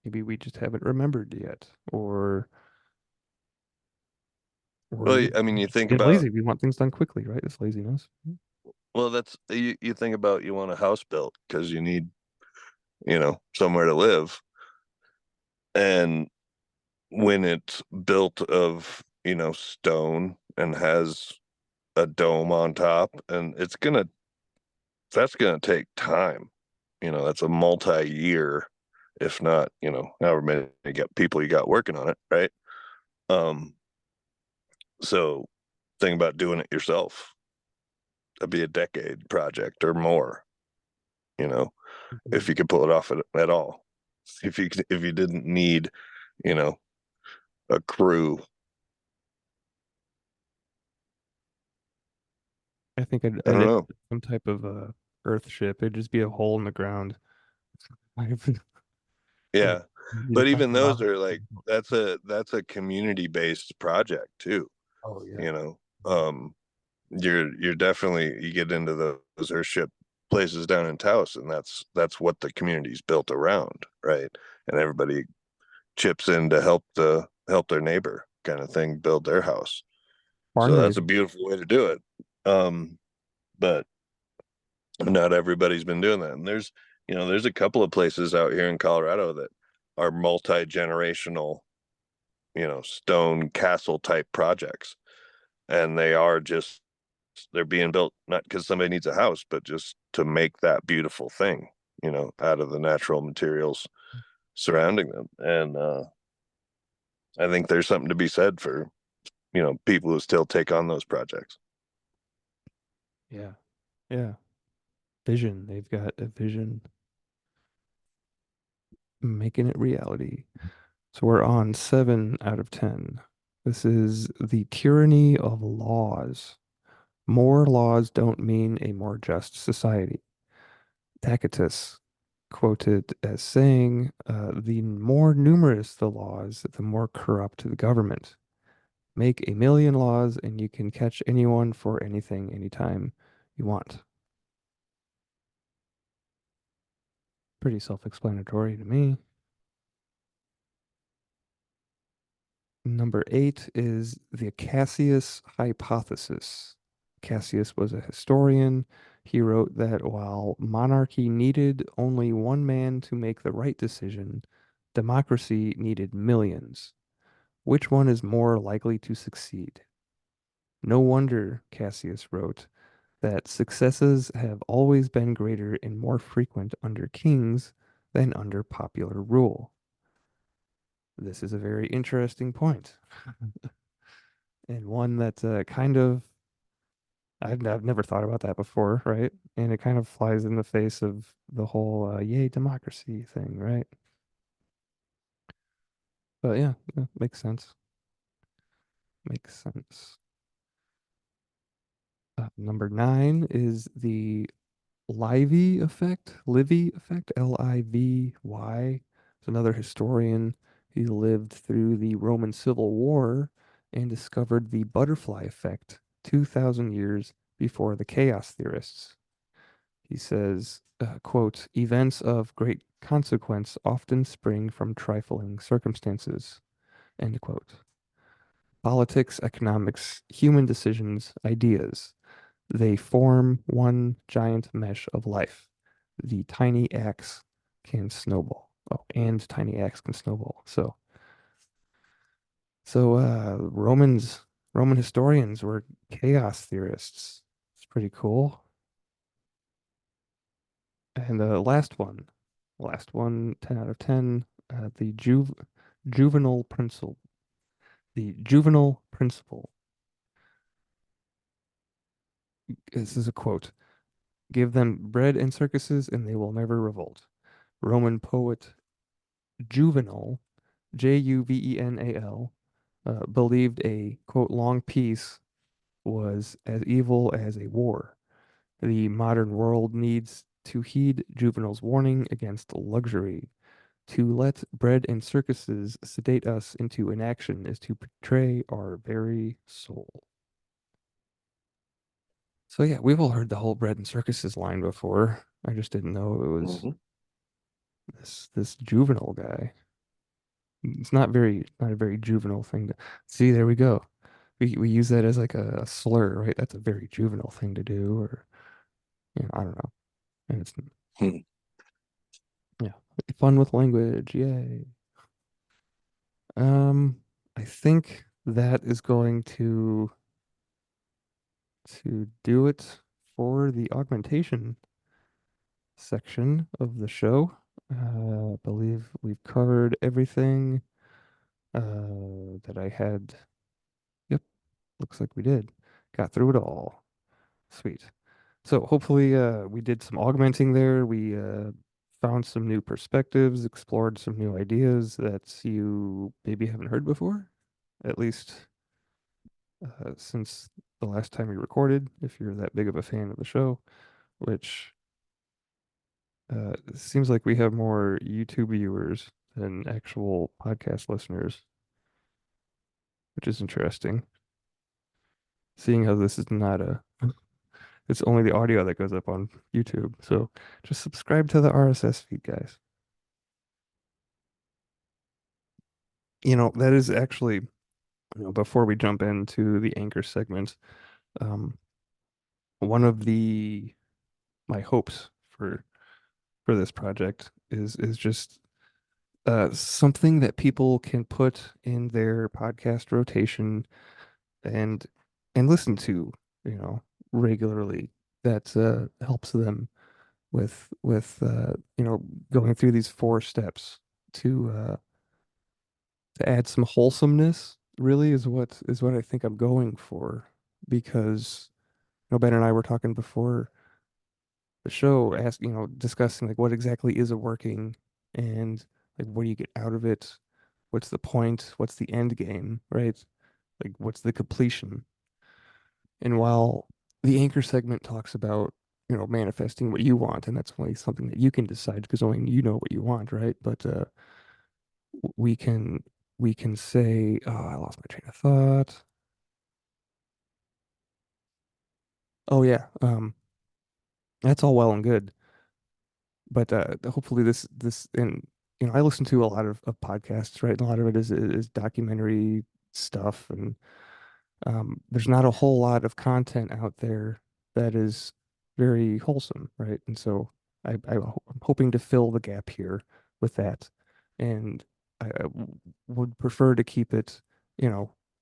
maybe we just haven't remembered yet, or We're Well, I mean, you think get about, lazy. We want things done quickly, right? It's laziness. well, that's you think about you want a house built because you need, somewhere to live. And when it's built of, stone and has a dome on top, and that's gonna take time. That's a multi-year, if not, however many people you got working on it, right? Um, so think about doing it yourself. That'd be a decade project or more, you know, if Mhm. you could pull it off at all. If you didn't need, you know, a crew. I think I I'd don't end know. up with some type of Earth ship. It'd just be a hole in the ground. I've- Yeah. You'd But find even a those lava. are like that's a community based project too, Oh yeah. you know. You're definitely you get into those airship places down in Taos, and that's what the community's built around, right? And everybody chips in to help their neighbor kind of thing build their house. Barn So that's a raising. beautiful way to do it. But not everybody's been doing that. And there's a couple of places out here in Colorado that are multi-generational, stone castle type projects. And they're being built not because somebody needs a house, but just to make that beautiful thing, out of the natural materials surrounding them. And I think there's something to be said for, people who still take on those projects. Yeah. Yeah. Vision. They've got a vision, making it reality. So we're on 7 out of 10. This is the tyranny of laws. More laws don't mean a more just society. Tacitus quoted as saying, the more numerous the laws, the more corrupt the government. Make a million laws and you can catch anyone for anything, anytime you want. Pretty self-explanatory to me. Number 8 is the Cassius hypothesis. Cassius was a historian. He wrote that while monarchy needed only one man to make the right decision, democracy needed millions. Which one is more likely to succeed? No wonder, Cassius wrote, that successes have always been greater and more frequent under kings than under popular rule. This is a very interesting point, and one that kind of I've never thought about that before, right? And it kind of flies in the face of the whole yay democracy thing, right? But yeah, yeah, makes sense. Makes sense. Number 9 is the Livy effect, Livy. It's another historian. He lived through the Roman Civil War and discovered the butterfly effect 2,000 years before the chaos theorists. He says, quote, events of great consequence often spring from trifling circumstances, end quote. Politics, economics, human decisions, ideas. They form one giant mesh of life. The tiny axe can snowball. Oh, and tiny axe can snowball. So Roman historians were chaos theorists. It's pretty cool. And the last one, 10 out of 10, the juvenile principle. The juvenile principle. This is a quote. Give them bread and circuses and they will never revolt. Roman poet Juvenal, Juvenal, believed a quote long peace was as evil as a war. The modern world needs to heed Juvenal's warning against luxury. To let bread and circuses sedate us into inaction is to betray our very soul. So yeah, we've all heard the whole bread and circuses line before. I just didn't know it was Mhm. this juvenile guy. It's not a very juvenile thing to see. There we go. we use that as like a slur, right? That's a very juvenile thing to do, or I don't know. And it's Hmm. yeah, fun with language, yay. Um, I think that is going to do it for the augmentation section of the show. I believe we've covered everything that I had. Yep, looks like we did. Got through it all. Sweet. So hopefully we did some augmenting there. We found some new perspectives, explored some new ideas that you maybe haven't heard before, at least since the last time we recorded, if you're that big of a fan of the show, which it seems like we have more YouTube viewers than actual podcast listeners, which is interesting. Seeing how this is not a, it's only the audio that goes up on YouTube. So just subscribe to the RSS feed, guys. That is actually, before we jump into the anchor segment, um, one of the my hopes for this project is just something that people can put in their podcast rotation and listen to, you know, regularly. That helps them with going through these four steps to add some wholesomeness. Really is what I think I'm going for because Ben and I were talking before the show, discussing like what exactly is a working and like what do you get out of it? What's the point? What's the end game, right? Like what's the completion? And while the anchor segment talks about, manifesting what you want, and that's only something that you can decide because only you know what you want, right? But we can we can say, oh, I lost my train of thought. Oh yeah, that's all well and good, but hopefully this and I listen to a lot of podcasts, right? And a lot of it is documentary stuff, and there's not a whole lot of content out there that is very wholesome, right? And so I'm hoping to fill the gap here with that, and I would prefer to keep it,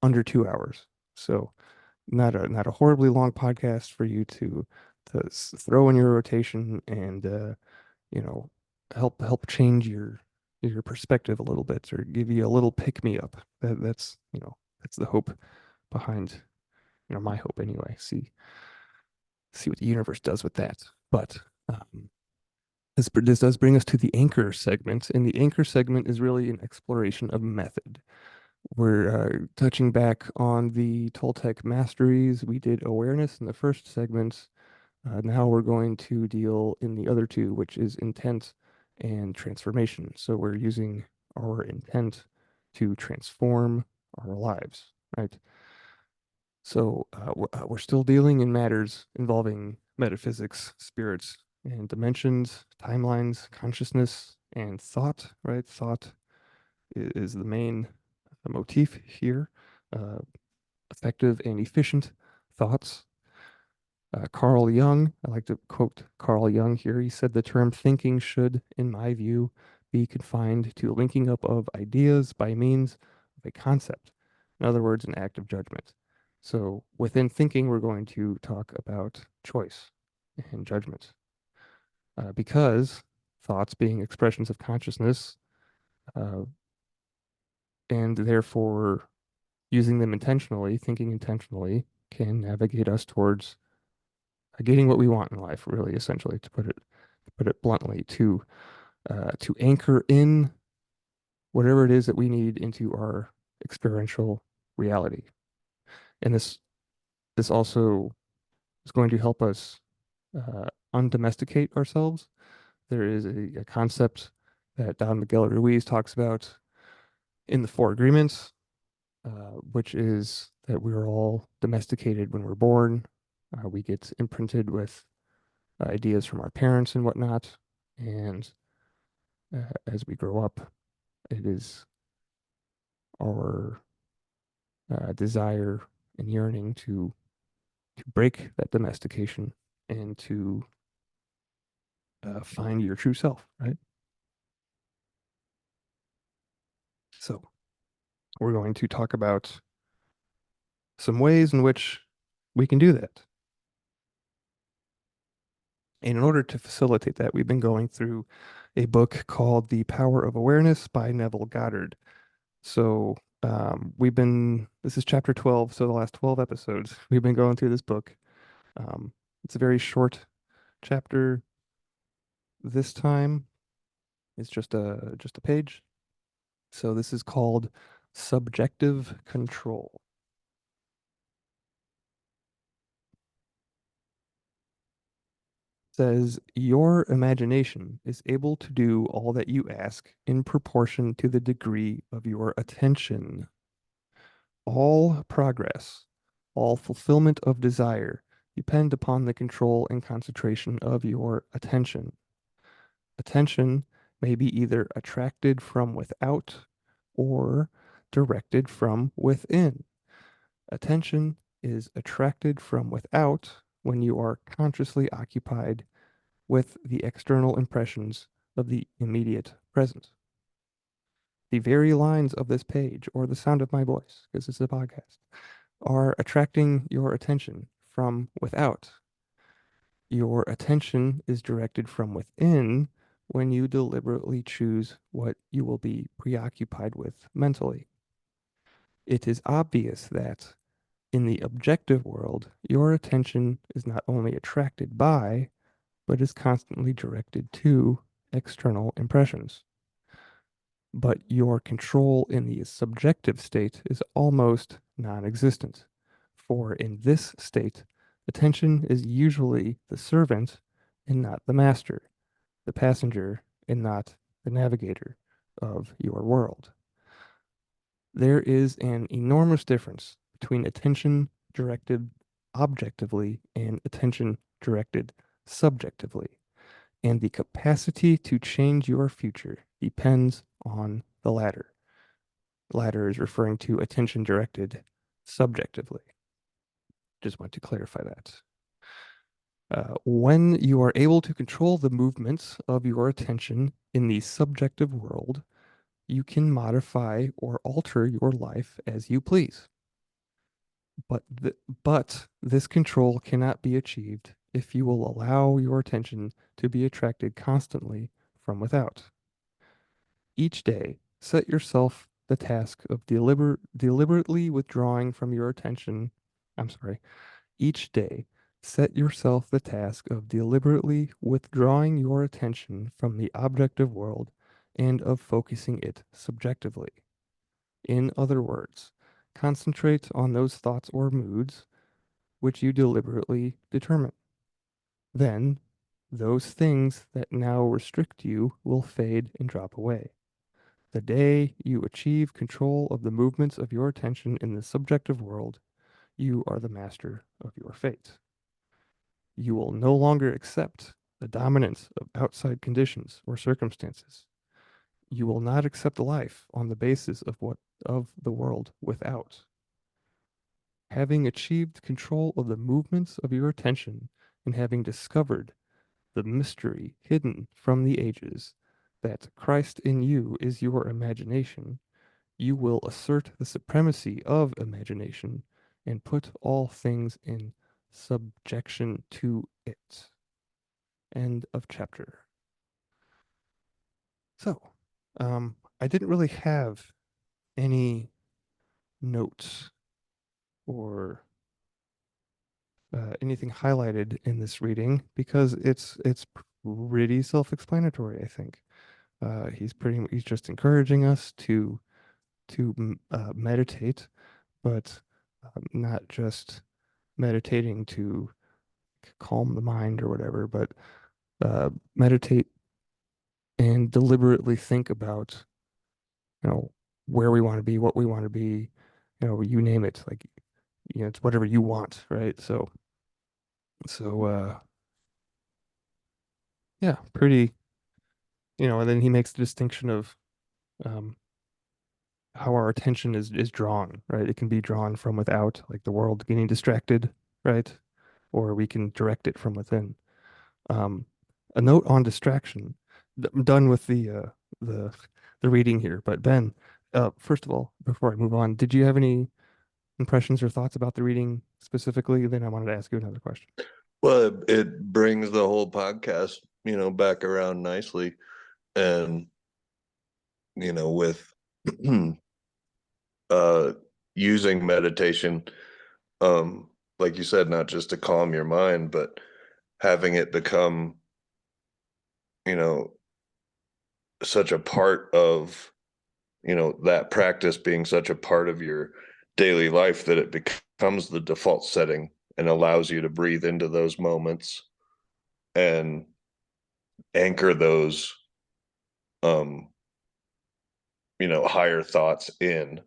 under 2 hours. So not a horribly long podcast for you to throw in your rotation and you know help change your perspective a little bit or give you a little pick me up. That's the hope behind, my hope anyway. See what the universe does with that. But this does bring us to the anchor segment, and the anchor segment is really an exploration of method. We're touching back on the Toltec masteries. We did awareness in the first segment. Now we're going to deal in the other two, which is intent and transformation. So we're using our intent to transform our lives, right? So we're still dealing in matters involving metaphysics, spirits, and dimensions, timelines, consciousness, and thought, right? Thought is the main motif here. Uh, Effective and efficient thoughts. Carl Jung, I like to quote Carl Jung here. He said the term thinking should, in my view, be confined to linking up of ideas by means of a concept. In other words, an act of judgment. So within thinking, we're going to talk about choice and judgment because thoughts being expressions of consciousness uh, and therefore using them intentionally, thinking intentionally, can navigate us towards getting what we want in life, really, essentially, to put it bluntly, to anchor in whatever it is that we need into our experiential reality. And this also is going to help us undomesticate ourselves. There is a concept that Don Miguel Ruiz talks about in the Four Agreements, which is that we're all domesticated when we're born. We get imprinted with ideas from our parents and whatnot. And as we grow up, it is our desire and yearning to break that domestication and to find your true self, right? So we're going to talk about some ways in which we can do that. And in order to facilitate that, we've been going through a book called The Power of Awareness by Neville Goddard. So this is chapter 12. So the last 12 episodes, we've been going through this book. It's a very short chapter this time. It's just a page. So this is called Subjective Control. It says your imagination is able to do all that you ask in proportion to the degree of your attention. All progress, all fulfillment of desire depend upon the control and concentration of your attention. Attention may be either attracted from without or directed from within. Attention is attracted from without when you are consciously occupied with the external impressions of the immediate present. The very lines of this page or the sound of my voice, because it's a podcast, are attracting your attention from without. Your attention is directed from within when you deliberately choose what you will be preoccupied with mentally. It is obvious that in the objective world, your attention is not only attracted by, but is constantly directed to external impressions. But your control in the subjective state is almost non-existent. For in this state, attention is usually the servant and not the master, the passenger and not the navigator of your world. There is an enormous difference between attention directed objectively and attention directed subjectively. And the capacity to change your future depends on the latter. Latter is referring to attention directed subjectively. Just want to clarify that. When you are able to control the movements of your attention in the subjective world, you can modify or alter your life as you please. But, but this control cannot be achieved if you will allow your attention to be attracted constantly from without. Each day, set yourself the task of deliberately withdrawing from your attention. I'm sorry. Each day, set yourself the task of deliberately withdrawing your attention from the objective world and of focusing it subjectively. In other words, concentrate on those thoughts or moods which you deliberately determine. Then, those things that now restrict you will fade and drop away. The day you achieve control of the movements of your attention in the subjective world, you are the master of your fate. You will no longer accept the dominance of outside conditions or circumstances. You will not accept life on the basis of the world without. Having achieved control of the movements of your attention and having discovered the mystery hidden from the ages, that Christ in you is your imagination, you will assert the supremacy of imagination and put all things in subjection to it. End of chapter. So, I didn't really have any notes or anything highlighted in this reading because it's pretty self-explanatory, I think. He's just encouraging us to meditate, but not just meditating to calm the mind or whatever, but meditate and deliberately think about, where we want to be, what we want to be, you name it, like, it's whatever you want, right? So yeah, pretty, and then he makes the distinction of um, how our attention is drawn, right? It can be drawn from without, like the world getting distracted, right? Or we can direct it from within. Um, a note on distraction. I'm done with the the reading here, but Ben, first of all, before I move on, did you have any impressions or thoughts about the reading specifically? Then I wanted to ask you another question. Well, it brings the whole podcast, back around nicely. And, with uh using meditation, um, like you said, not just to calm your mind, but having it become, you know, such a part of, that practice being such a part of your daily life that it becomes the default setting and allows you to breathe into those moments and anchor those um higher thoughts in,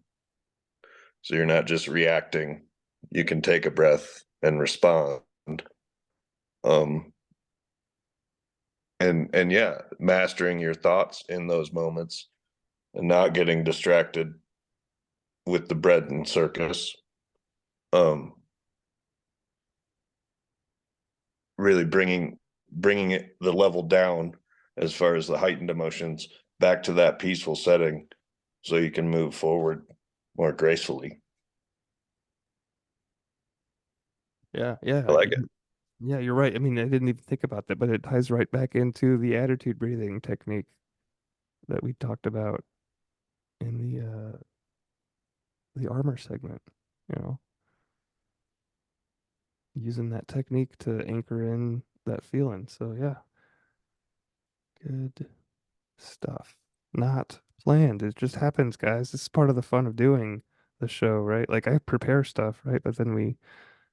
so you're not just reacting. You can take a breath and respond. um and yeah, mastering your thoughts in those moments and not getting distracted with the bread and circus, um really bringing it the level down as far as the heightened emotions back to that peaceful setting so you can move forward more gracefully. Yeah, yeah, I like it. yeah, you're right. I mean, I didn't even think about that, but it ties right back into the attitude breathing technique that we talked about in the armor segment, you know, using that technique to anchor in that feeling. So yeah, good stuff. Not planned. It just happens, guys. This is part of the fun of doing the show, right? Like I prepare stuff, right? But then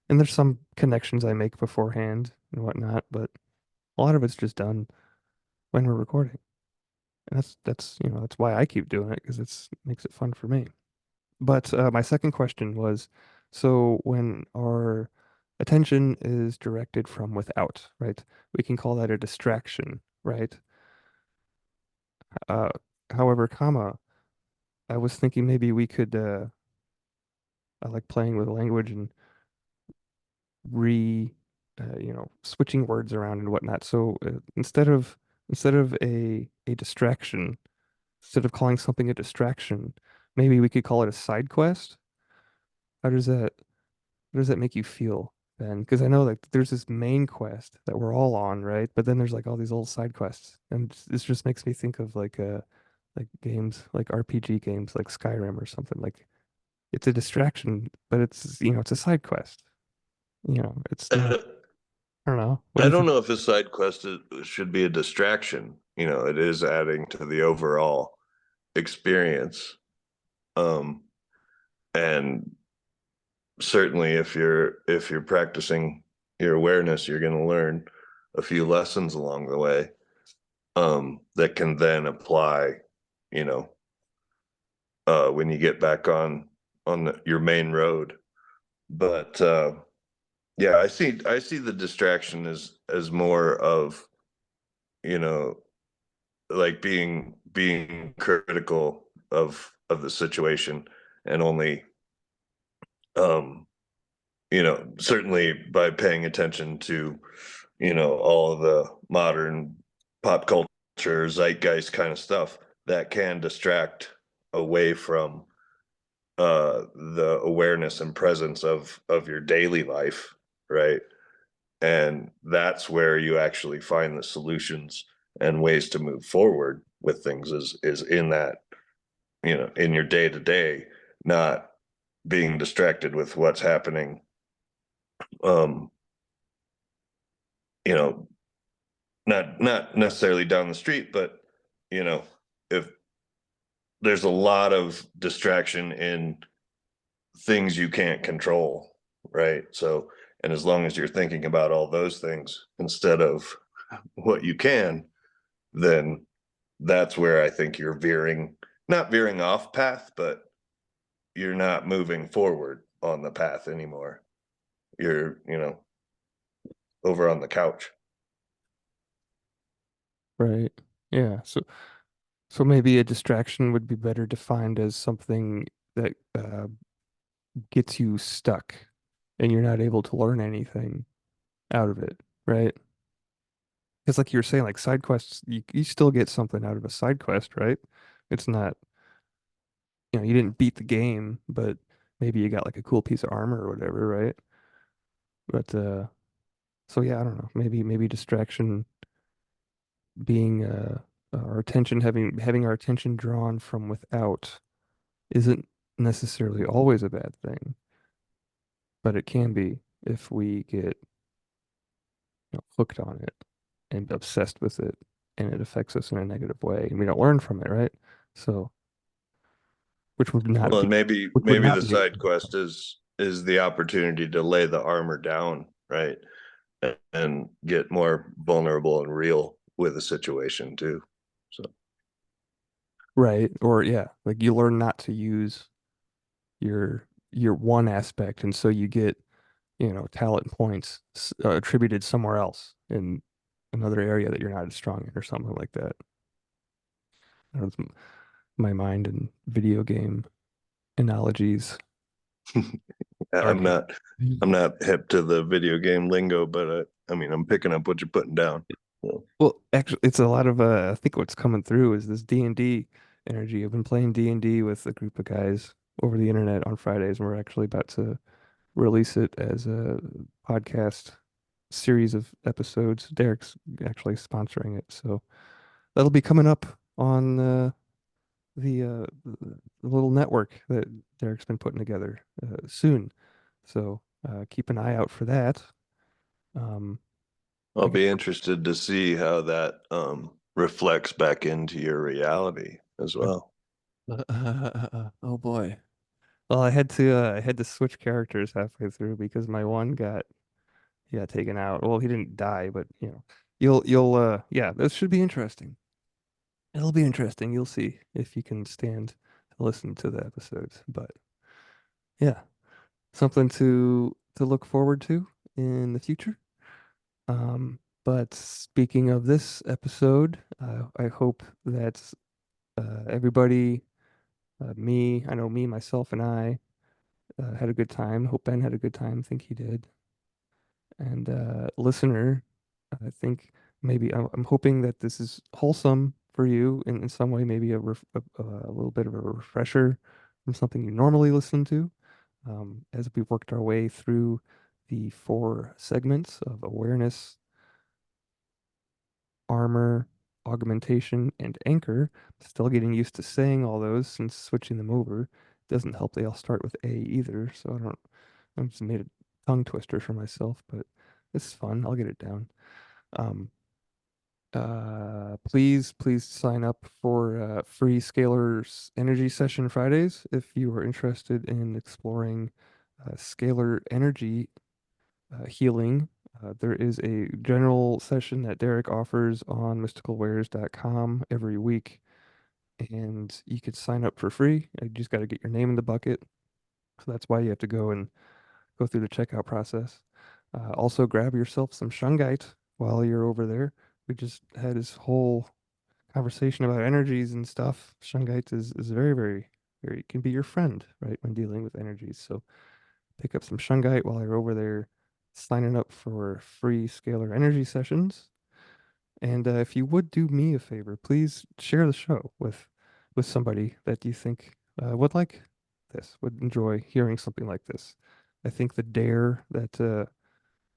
and there's some connections I make beforehand and whatnot, but a lot of it's just done when we're recording. And that's why I keep doing it because it makes it fun for me. But my second question was, so when our attention is directed from without, right? We can call that a distraction, right? Uh, however, I was thinking maybe we could, I like playing with language and switching words around and whatnot. So instead of a distraction, instead of calling something a distraction, maybe we could call it a side quest. How does that How does that make you feel, Ben? Because I know like there's this main quest that we're all on, right? But then there's like all these little side quests, and this just makes me think of like games like RPG games like Skyrim or something. Like it's a distraction, but it's a side quest. It's not. I don't know. What do I you don't think? know if a side quest should be a distraction. It is adding to the overall experience. Um, and certainly if you're practicing your awareness, you're going to learn a few lessons along the way, that can then apply, you know, when you get back on your main road. But yeah, I see the distraction as more of, you know like being critical of the situation, and only, um certainly by paying attention to, all of the modern pop culture zeitgeist kind of stuff that can distract away from the awareness and presence of your daily life, right? And that's where you actually find the solutions and ways to move forward with things, is in that, in your day to day, not being distracted with what's happening, um you know not necessarily down the street, but, you know if there's a lot of distraction in things you can't control, right? So, and as long as you're thinking about all those things instead of what you can, then that's where I think you're not veering off path, but you're not moving forward on the path anymore. You're, over on the couch. Right. Yeah. So maybe a distraction would be better defined as something that gets you stuck and you're not able to learn anything out of it, right? Because like you were saying, like side quests, you still get something out of a side quest, right? It's not, you didn't beat the game, but maybe you got like a cool piece of armor or whatever, right? But so yeah, I don't know. Maybe distraction being our attention having our attention drawn from without isn't necessarily always a bad thing, but it can be if we get hooked on it and obsessed with it, and it affects us in a negative way, and we don't learn from it, right? So, which would not Well, and be, maybe which would maybe not the be a side quest is the opportunity to lay the armor down, right? And get more vulnerable and real with a situation too. So, right, or yeah, like you learn not to use your one aspect, and so you get talent points attributed somewhere else in another area that you're not as strong in, or something like that. I don't know, my mind and video game analogies. I'm Sorry. not I'm not hip to the video game lingo, but I mean I'm picking up what you're putting down. So, Well, actually, it's a lot of I think what's coming through is this D&D energy. I've been playing D&D with a group of guys over the internet on Fridays, and we're actually about to release it as a podcast series of episodes. Derek's actually sponsoring it, so that'll be coming up on the little network that Derek's been putting together soon. So keep an eye out for that. Um, I'll I guess be interested to see how that reflects back into your reality as well. oh boy. Well, I had to switch characters halfway through because my one got taken out. Well, he didn't die, but you'll yeah, this should be interesting. It'll be interesting. You'll see if you can stand to listen to the episodes. But yeah, something to look forward to in the future. But speaking of this episode, I hope that everybody, I know me, myself, and I had a good time. Hope Ben had a good time. Think he did. And listener, I think maybe I'm hoping that this is wholesome for you in some way, maybe a little bit of a refresher from something you normally listen to. As we worked our way through the four segments of awareness, armor, augmentation, and anchor. Still getting used to saying all those since switching them over. Doesn't help they all start with A either, so I just made a tongue twister for myself, but it's fun. I'll get it down. Um, please sign up for free Scalar's Energy Session Fridays if you are interested in exploring scalar energy healing. There is a general session that Derek offers on mysticalwares.com every week, and you could sign up for free. You just got to get your name in the bucket. So that's why you have to go through the checkout process. Also, grab yourself some shungite while you're over there. We just had this whole conversation about energies and stuff. Shungite is very, very, very, can be your friend, right, when dealing with energies. So pick up some shungite while you're over there signing up for free scalar energy sessions. And if you would do me a favor, please share the show with somebody that you think would like this, would enjoy hearing something like this. I think the dare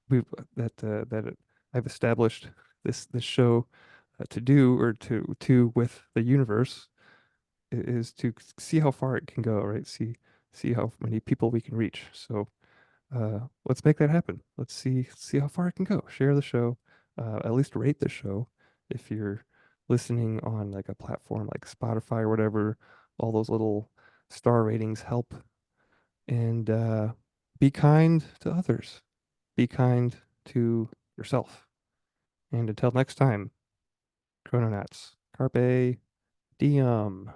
we've that I've established this show to do or to with the universe is to see how far it can go, right? See how many people we can reach. So let's make that happen. Let's see how far it can go. Share the show, at least rate the show if you're listening on like a platform like Spotify or whatever. All those little star ratings help. And be kind to others. Be kind to yourself. And until next time, chrononauts, carpe diem.